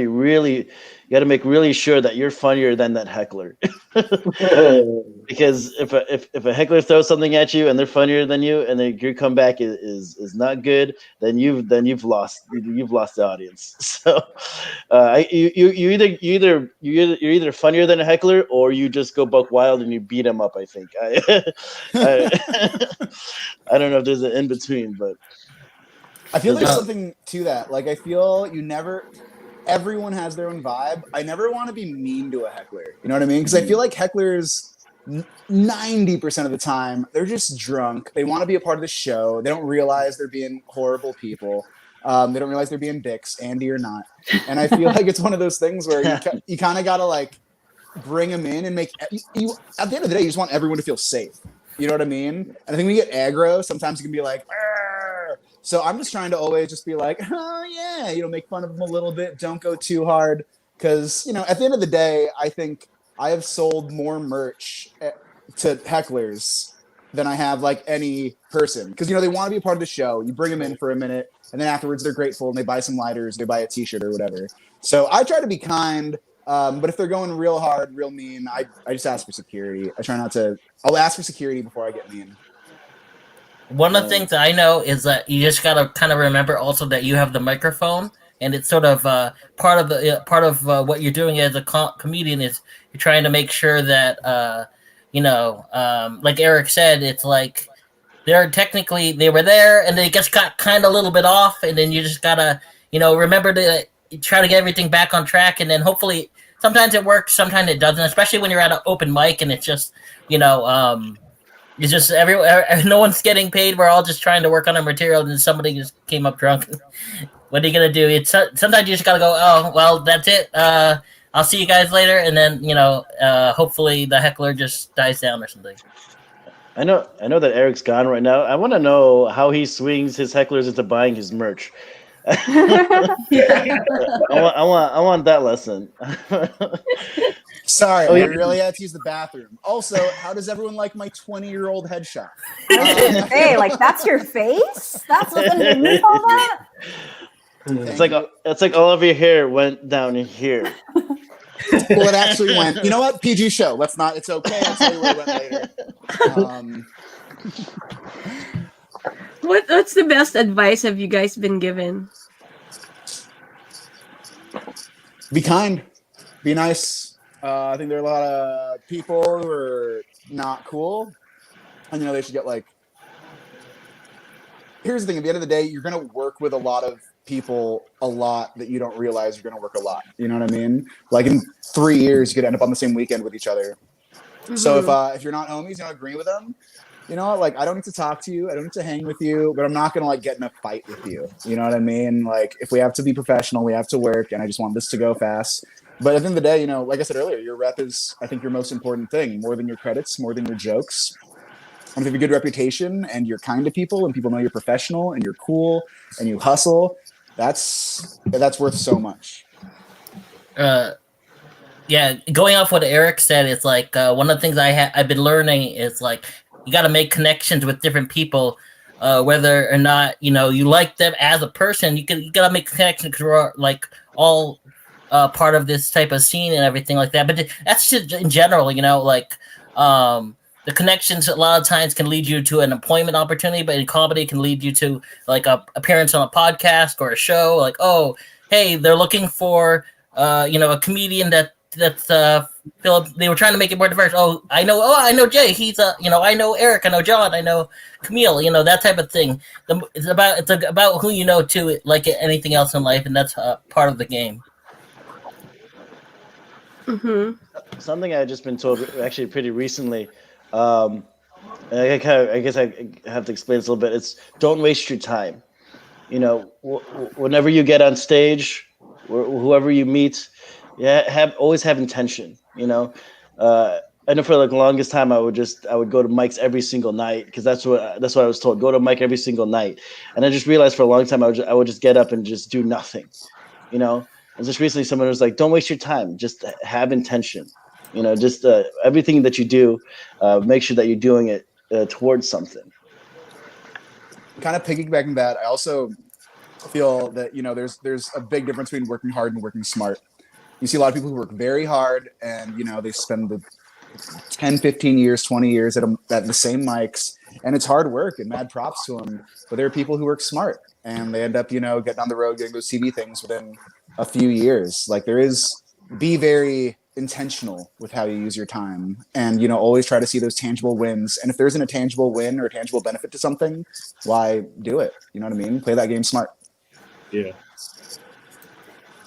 make really sure that you're funnier than that heckler. Because if a heckler throws something at you and they're funnier than you and your comeback is not good, then you've lost the audience. So you're either funnier than a heckler or you just go buck wild and you beat him up. I think I don't know if there's an in between, but I feel there's something to that. Like, I feel everyone has their own vibe. I never want to be mean to a heckler. You know what I mean? Because I feel like hecklers, 90% of the time, they're just drunk. They want to be a part of the show. They don't realize they're being horrible people. They don't realize they're being dicks, Andy or not. And I feel like it's one of those things where you kind of got to like bring them in and make you. At the end of the day, you just want everyone to feel safe. You know what I mean? And I think when you get aggro, sometimes you can be like, "Arr!" So I'm just trying to always just be like, oh yeah, make fun of them a little bit. Don't go too hard. Because, at the end of the day, I think I have sold more merch to hecklers than I have like any person. Because, they want to be a part of the show. You bring them in for a minute and then afterwards they're grateful and they buy some lighters, they buy a t-shirt or whatever. So I try to be kind. But if they're going real hard, real mean, I just ask for security. I try not to. I'll ask for security before I get mean. One of the things that I know is that you just gotta kind of remember also that you have the microphone, and it's sort of part of what you're doing as a comedian is you're trying to make sure that like Eric said, it's like they were there and they just got kind of a little bit off, and then you just gotta remember to try to get everything back on track, and then hopefully sometimes it works, sometimes it doesn't, especially when you're at an open mic and it's just it's just no one's getting paid. We're all just trying to work on our material, and somebody just came up drunk. What are you gonna do? It's sometimes you just gotta go, oh well, that's it. I'll see you guys later, and then hopefully the heckler just dies down or something. I know that Eric's gone right now. I want to know how he swings his hecklers into buying his merch. I want that lesson. Sorry, I really had to use the bathroom. Also, how does everyone like my 20-year-old headshot? Hey, like that's your face? That's what's underneath all that? It's like all of your hair went down here. Well, it actually went. You know what? PG show. Let's not. It's okay. I'll tell you where it went later. What's the best advice have you guys been given? Be kind. Be nice. I think there are a lot of people who are not cool. And, they should get like... Here's the thing. At the end of the day, you're going to work with a lot of people a lot that you don't realize you're going to work a lot. You know what I mean? Like in 3 years, you could end up on the same weekend with each other. Mm-hmm. So if you're not homies, you don't agree with them, like I don't need to talk to you. I don't need to hang with you, but I'm not going to like get in a fight with you. You know what I mean? Like if we have to be professional, we have to work, and I just want this to go fast. But at the end of the day, like I said earlier, your rep is, I think, your most important thing, more than your credits, more than your jokes. And if you have a good reputation and you're kind to people and people know you're professional and you're cool and you hustle, that's worth so much. Yeah, going off what Eric said, it's like one of the things I've been learning is like you got to make connections with different people, whether or not you like them as a person. You got to make connections because we're like all part of this type of scene and everything like that. But that's just in general, like the connections a lot of times can lead you to an employment opportunity, but in comedy can lead you to like a appearance on a podcast or a show. Like, oh, hey, they're looking for a comedian that's Philip. They were trying to make it more diverse. Oh, I know Jay. He's I know Eric. I know John. I know Camille. That type of thing. It's about who you know too, like anything else in life, and that's part of the game. Mm-hmm. Something I've just been told actually pretty recently. And I guess I have to explain this a little bit. It's don't waste your time. Whenever you get on stage, whoever you meet, always have intention. I know for like the longest time I would go to mics every single night because that's what I was told. Go to mic every single night, and I just realized for a long time I would just get up and just do nothing. And just recently someone was like, "Don't waste your time. Just have intention." Just everything that you do, make sure that you're doing it towards something. Kind of piggybacking that, I also feel that there's a big difference between working hard and working smart. You see a lot of people who work very hard and they spend the 10, 15 years, 20 years at the same mics, and it's hard work and mad props to them. But there are people who work smart and they end up getting on the road, getting those TV things within a few years. Like be very intentional with how you use your time, and always try to see those tangible wins. And if there isn't a tangible win or a tangible benefit to something, why do it? You know what I mean? Play that game smart. Yeah.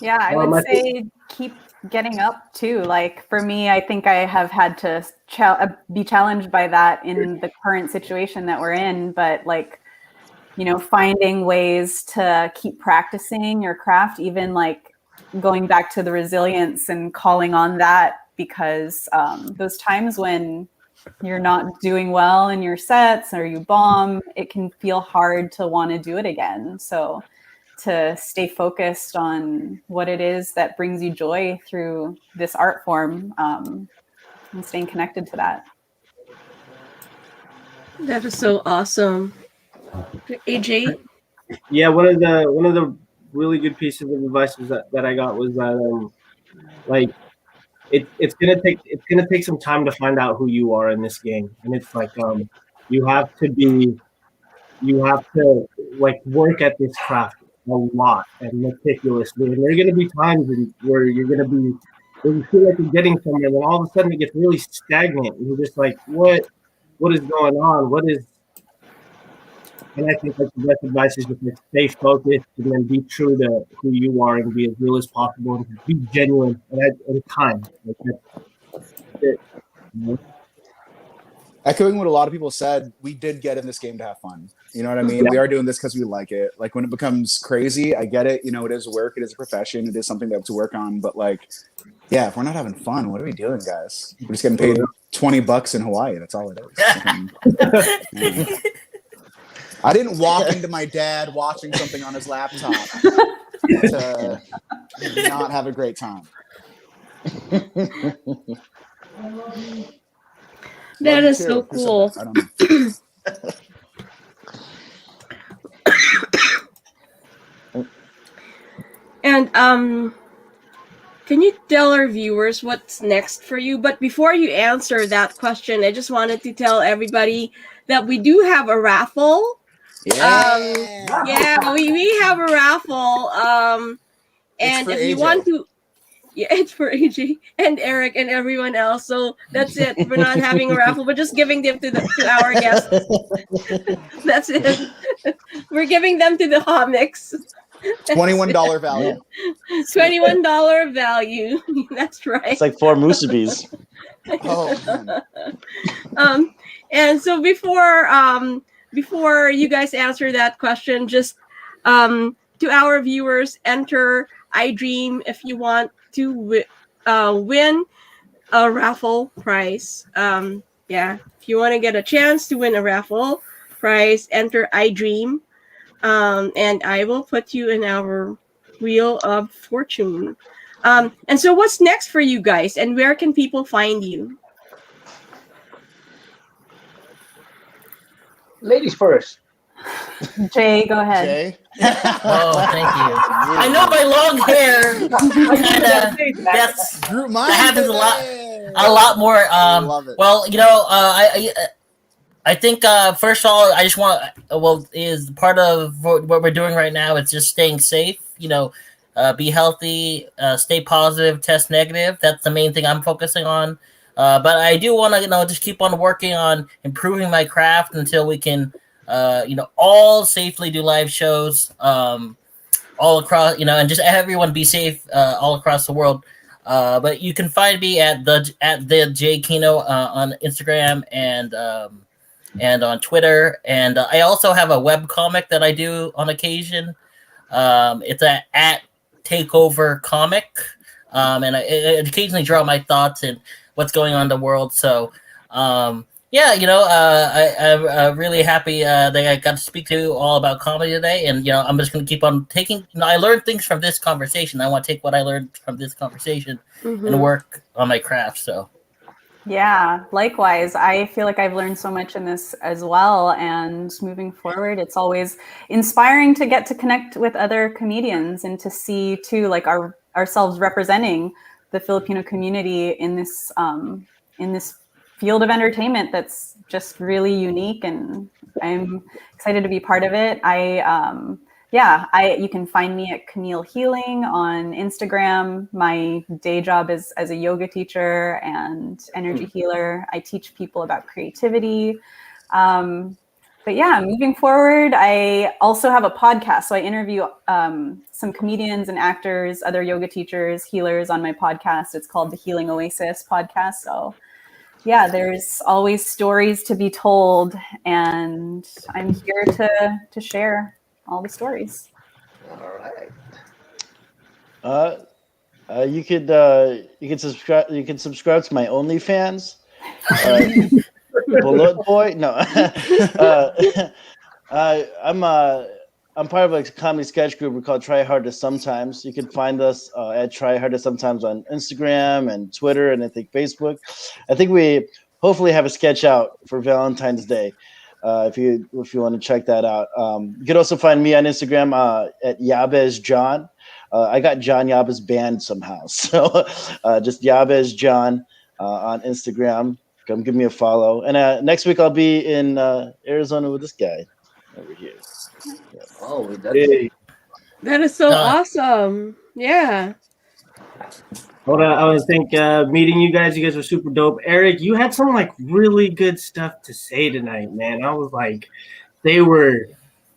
Yeah, I would say keep getting up too. Like for me, I think I have had to be challenged by that in the current situation that we're in. But like, finding ways to keep practicing your craft, even like going back to the resilience and calling on that, because those times when you're not doing well in your sets or you bomb, it can feel hard to want to do it again. So to stay focused on what it is that brings you joy through this art form, and staying connected to that. That is so awesome. AJ? Yeah, one of the really good pieces of advice that I got was that it's gonna take some time to find out who you are in this game, and it's like you have to like work at this craft a lot and meticulously, and there are gonna be times where you feel like you're getting somewhere, and then all of a sudden it gets really stagnant, and you're just like, what is going on? And I think like the best advice is just like stay focused and then be true to who you are and be as real as possible and be genuine and kind. Like that's it. Echoing what a lot of people said, we did get in this game to have fun. You know what I mean? Yeah. We are doing this because we like it. Like when it becomes crazy, I get it. It is work. It is a profession. It is something that we have to work on. But like, yeah, if we're not having fun, what are we doing, guys? We're just getting paid $20 in Hawaii. That's all it is. I didn't walk into my dad watching something on his laptop to not have a great time. That is so cool. I don't know. And can you tell our viewers what's next for you? But before you answer that question, I just wanted to tell everybody that we do have a raffle. Yeah. We have a raffle. And if you want to, it's for AJ and Eric and everyone else. So that's it. We're not having a raffle. We're just giving them to our guests. That's it. We're giving them to the comics. $21 value. $21 value. That's right. It's like 4 musubis. Oh, man. And so before you guys answer that question, just to our viewers, enter iDream if you want to win a raffle prize. If you want to get a chance to win a raffle prize, enter iDream, and I will put you in our Wheel of Fortune. And so what's next for you guys, and where can people find you? Ladies first. Jay, go ahead. Jay? Oh, thank you. I know my long hair. That happens a lot. a lot more. Love it. Well, I think first of all, I just want is part of what we're doing right now. It's just staying safe. Be healthy, stay positive, test negative. That's the main thing I'm focusing on. But I do want to just keep on working on improving my craft until we can all safely do live shows all across and just everyone be safe all across the world. But you can find me at the J Kino on Instagram and on Twitter, and I also have a web comic that I do on occasion. It's at Takeover Comic, and I occasionally draw my thoughts and what's going on in the world. So, I'm really happy that I got to speak to you all about comedy today, and I'm just going to keep on taking. I learned things from this conversation. I want to take what I learned from this conversation and work on my craft. So. Yeah, likewise. I feel like I've learned so much in this as well. And moving forward, it's always inspiring to get to connect with other comedians and to see too, like ourselves representing the Filipino community in this field of entertainment that's just really unique. And I'm excited to be part of it. You can find me at Camille Healing on Instagram. My day job is as a yoga teacher and energy healer. I teach people about creativity. Moving forward, I also have a podcast. So I interview some comedians and actors, other yoga teachers, healers on my podcast. It's called the Healing Oasis podcast. So yeah, there's always stories to be told, and I'm here to share all the stories. All right. You can subscribe. You can subscribe to my OnlyFans. Bullet Boy. No. I'm part of a comedy sketch group. We're called Try Hardest Sometimes. You can find us at Try Hardest Sometimes on Instagram and Twitter, and I think Facebook. I think we hopefully have a sketch out for Valentine's Day. If you want to check that out. You can also find me on Instagram at Yabez John. I got John Yabez banned somehow. So just Yabez John on Instagram. Come give me a follow. And next week I'll be in Arizona with this guy over here. Yeah. Oh, that is so awesome. Yeah. Hold on, I was meeting you guys were super dope. Erik, you had some really good stuff to say tonight, man. I was like, they were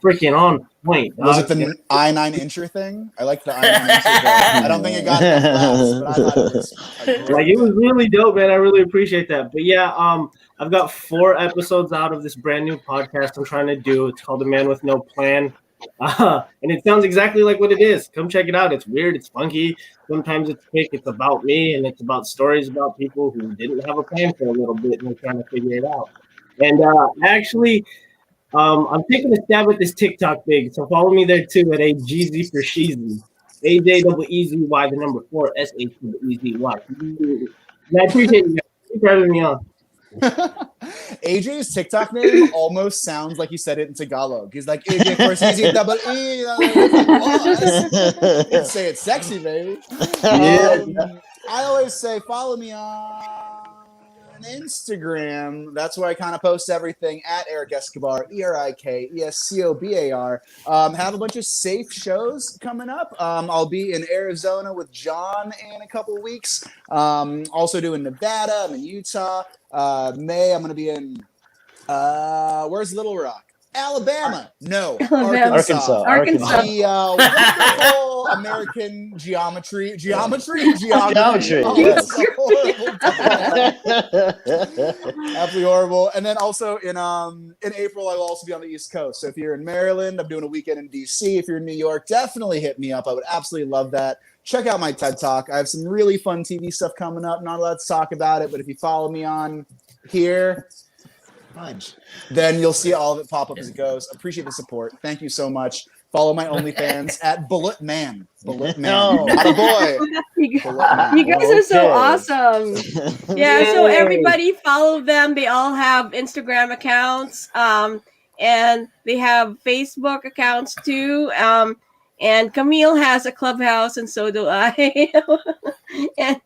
freaking on point. Was it the I-9 incher thing? I like the I-9 incher thing. I don't think it got enough laughs, but I thought it was it was really dope, man. I really appreciate that. But yeah, I've got 4 episodes out of this brand new podcast I'm trying to do. It's called The Man with No Plan. And it sounds exactly like what it is. Come check it out. It's weird. It's funky. Sometimes it's quick. It's about me, and it's about stories about people who didn't have a plan for a little bit and they're trying to figure it out. And actually, I'm taking a stab at this TikTok thing. So follow me there too at AJeezy for Sheezy. AJEEZY, the number 4 SHEEZY. And I appreciate you guys. Thanks for having me on. AJ's TikTok name almost sounds like he said it in Tagalog. He's like AJ for Sheezy double E. You say it's sexy, baby. I always say follow me on Instagram. That's where I kind of post everything at Erik Escobar, ErikEscobar. Have a bunch of safe shows coming up. I'll be in Arizona with John in a couple of weeks. Also doing Nevada. I'm in Utah. May, I'm going to be in, where's Little Rock? Alabama. No. Arkansas. The wonderful American geometry. Yes. Absolutely horrible. And then also in April, I will also be on the East Coast. So if you're in Maryland, I'm doing a weekend in DC. If you're in New York, definitely hit me up. I would absolutely love that. Check out my TED Talk. I have some really fun TV stuff coming up. Not allowed to talk about it, but if you follow me on here, then you'll see all of it pop up as it goes. Appreciate the support. Thank you so much. Follow my OnlyFans at Bullet Man. Bullet Man. Attaboy. You guys are so awesome. Yeah, so everybody follow them. They all have Instagram accounts, and they have Facebook accounts too. And Camille has a clubhouse, and so do I. And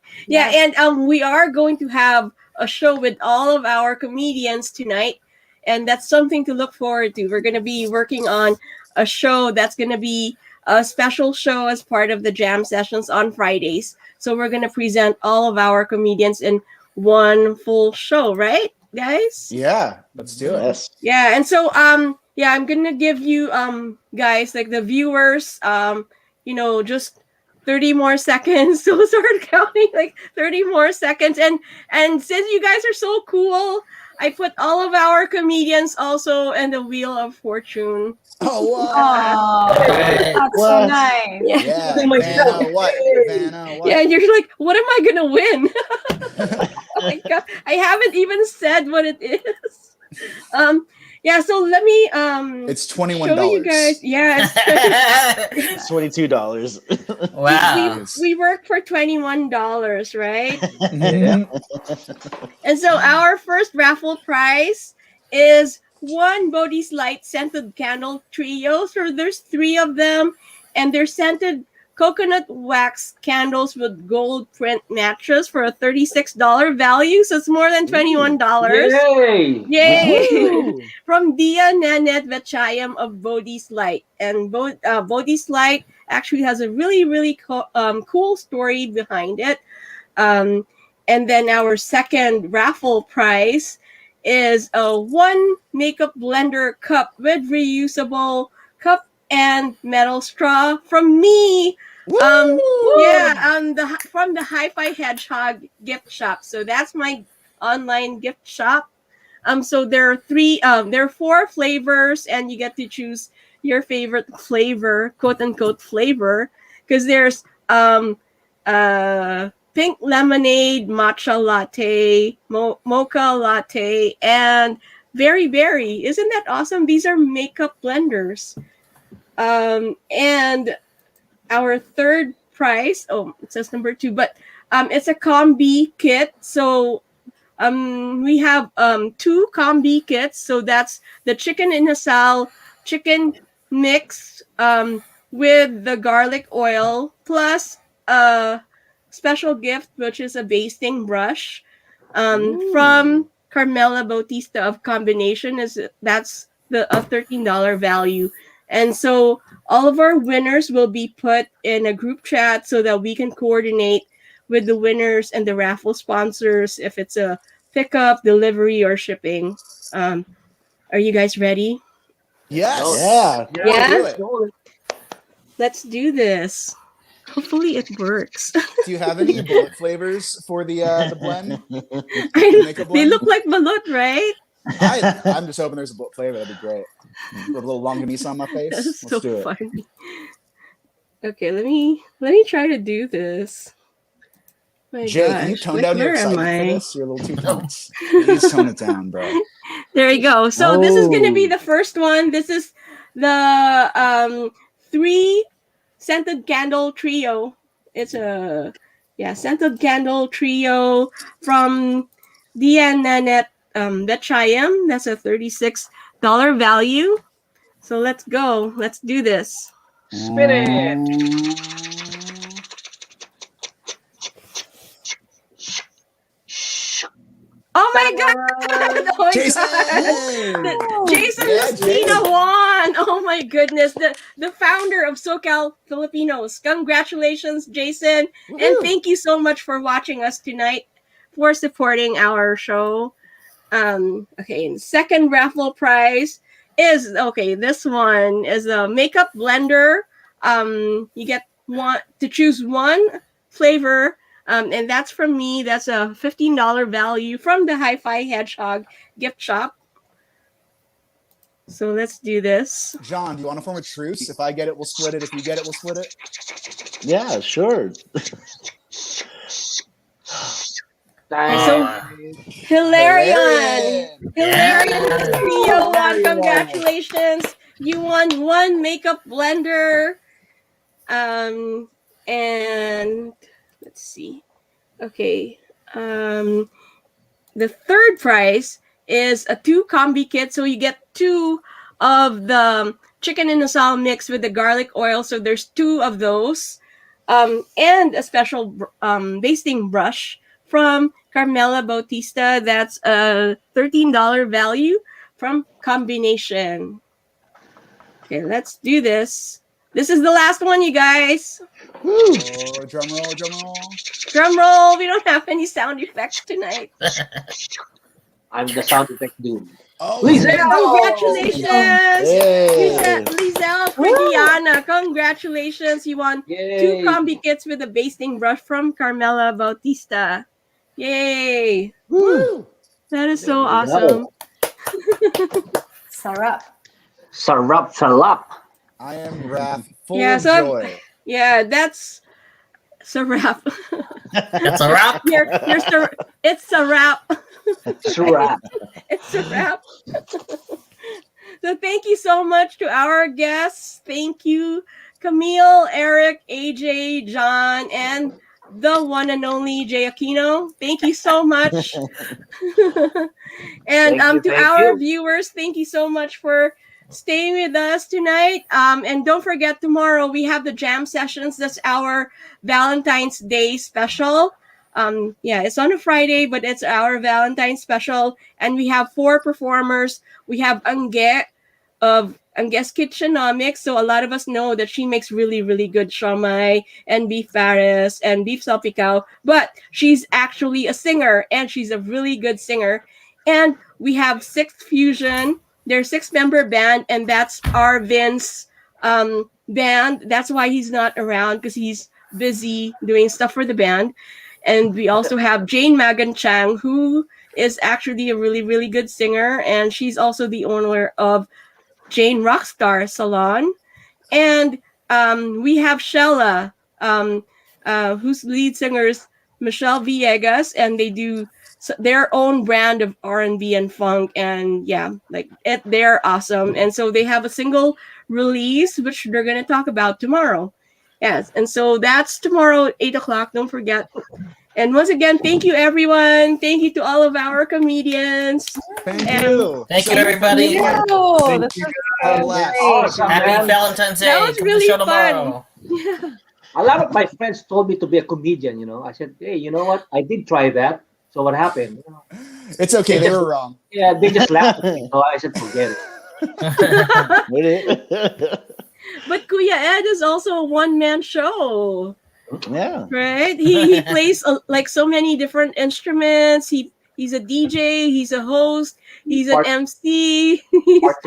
we are going to have a show with all of our comedians tonight, and that's something to look forward to. We're going to be working on a show that's going to be a special show as part of the jam sessions on Fridays. So we're going to present all of our comedians in one full show, right, guys? Yeah, let's do it. Yes. Yeah, and so I'm gonna give you guys, like the viewers, just 30 more seconds to start counting, like 30 more seconds. And since you guys are so cool, I put all of our comedians also in the Wheel of Fortune. Oh, wow. Oh, that's so nice. Yeah. Oh my Vanna God. White. Vanna White. Yeah, and you're like, what am I gonna win? Oh my God, I haven't even said what it is. So let me It's $21. show you guys. Yeah, It's $22. Wow. we work for $21, right? Mhm. And so our first raffle prize is one Bodhi's Light scented candle trio. So there's 3 of them, and they're scented coconut wax candles with gold print matches for a $36 value. So it's more than $21. Yay! Yay! Woo. From Diaz, Nanette, Vechayiem of Bodhi's Light. And Bodhi's Light actually has a really, really cool story behind it. And then our second raffle prize is a 1 makeup blender cup with reusable cup and metal straw from me. From the HiFi Hedgehog gift shop. So that's my online gift shop. So there are 4 flavors, and you get to choose your favorite flavor, quote unquote flavor, because there's pink lemonade, matcha latte, mocha latte, and berry berry. Isn't that awesome? These are makeup blenders. And our third prize, it says number 2, but it's a Kombee kit. So we have 2 Kombee kits. So that's the chicken Inasal chicken mix with the garlic oil, plus a special gift, which is a basting brush from Carmela Bautista of Kombeenation. That's a $13 value. And so all of our winners will be put in a group chat so that we can coordinate with the winners and the raffle sponsors if it's a pickup, delivery, or shipping. Are you guys ready? Yes. Yeah. Yeah? Do it. Let's do this. Hopefully it works. Do you have any bullet flavors for the blend? They look like balut, right? I'm just hoping there's a bullet flavor. That'd be great. With a little longanisa on my face. That's Let's do it. funny. Okay, let me try to do this. My Jay, gosh. can you tone down your Where am excitement for I? this? You're a little too tense. Please tone it down, bro. There you go. So this is going to be the first one. This is the 3 scented candle trio. It's a scented candle trio from Diaz, Nanette, Vechayiem. That's a $36 value. So let's go. Let's do this. Spin it! Oh my God! Oh my Jason! God! Jason Yeah, Messina won! Oh my goodness! The founder of SOCAL Filipinos. Congratulations, Jason! Woo-hoo. And thank you so much for watching us tonight, for supporting our show. Okay, and second raffle prize is this one is a makeup blender. You get to choose 1 flavor. And that's from me. That's a $15 value from the HiFi Hedgehog gift shop. So let's do this. John, do you want to form a truce? If I get it, we'll split it. If you get it, we'll split it. Yeah, sure. So Hilarion Trio won. Congratulations! You won 1 makeup blender. And let's see. Okay. The third prize is a 2 Kombee kit. So you get 2 of the chicken Inasal mix with the garlic oil. So there's 2 of those. And a special basting brush from Carmela Bautista. That's a $13 value from Kombeenation. Okay, let's do this. This is the last one, you guys. Oh, drum roll, drum roll. Drum roll. We don't have any sound effects tonight. I'm the sound effect dude. Oh, Congratulations, Hey. Lizelle Frigiana. Congratulations. You won Yay. 2 Kombee kits with a basting brush from Carmela Bautista. Yay. Woo. That is so There we awesome. Sarap. Sarap. I am Raph, full Yeah, of so joy. Yeah, that's it's a wrap. That's a wrap. It's a wrap. Sarap. It's a wrap. So thank you so much to our guests. Thank you, Camille, Eric, AJ, John, and the one and only Jay Aquino. Thank you so much. And Thank you, to thank our you. viewers, thank you so much for staying with us tonight. And don't forget, tomorrow we have the jam sessions. That's our Valentine's Day special. It's on a Friday, but it's our Valentine's special. And we have 4 performers. We have Angge of Angge's Kitchenomics. So a lot of us know that she makes really, really good siomai and beef Paris and beef salpicao. But she's actually a singer, and she's a really good singer. And we have Sixth Fusion. They're a 6-member band, and that's Arvin's band. That's why he's not around, because he's busy doing stuff for the band. And we also have Jane Magan Chang, who is actually a really, really good singer, and she's also the owner of Jane Rockstar Salon. And we have Shella, whose lead singer is Michelle Villegas, and they do their own brand of R&B and funk, and they're awesome. And so they have a single release, which they're going to talk about tomorrow. Yes, and so that's tomorrow at 8 o'clock. Don't forget. And once again, thank you, everyone. Thank you to all of our comedians. Thank And- you. Thank you, everybody. Oh, this was Awesome, Happy man. Valentine's Day. That was Come to really the show fun. tomorrow. A lot of my friends told me to be a comedian, you know. I said, hey, you know what? I did try that. So what happened? It's okay. They were wrong. Yeah, they just laughed at me. So I said, forget it. But Kuya Ed is also a one-man show, Yeah. right? He plays like so many different instruments. He's a DJ. He's a host. He's an Part- MC. Part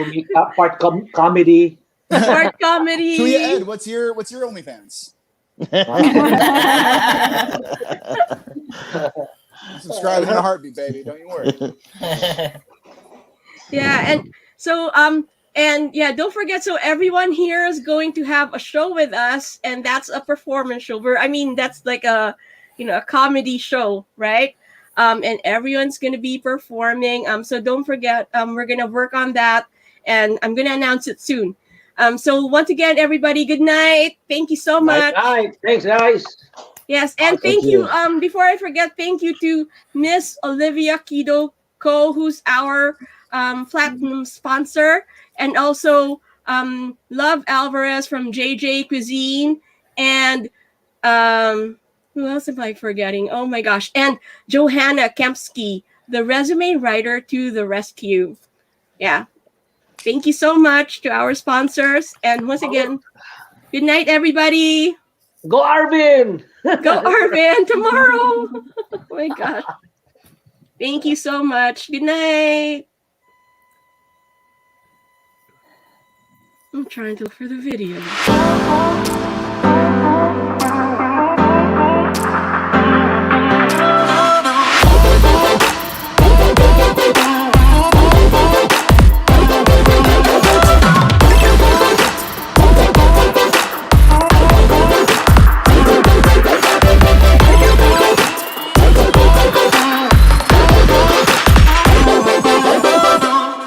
comedy. Part comedy. Kuya Ed, what's your OnlyFans? Subscribe in a heartbeat, baby. Don't you worry. Yeah, and so don't forget. So everyone here is going to have a show with us, and that's a performance show. That's like a comedy show, right? And everyone's gonna be performing. So don't forget. We're gonna work on that, and I'm gonna announce it soon. So once again, everybody, good night. Thank you so much. Night. Thanks, guys. Yes, and thank you. Before I forget, thank you to Miss Olivia Kido Co, who's our platinum sponsor, and also Love Alvarez from JJ Cuisine, and who else am I forgetting? Oh my gosh, and Johanna Kempsky, the resume writer to the rescue. Yeah, thank you so much to our sponsors, and once again, good night, everybody. Go, Arvin. Go Arvin tomorrow. Oh my gosh. Thank you so much. Good night. I'm trying to look for the video.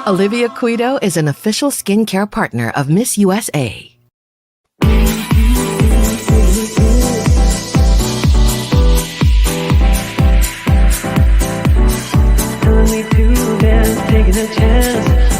Olivia Cuido is an official skincare partner of Miss USA. Telling me to dance, taking a chance.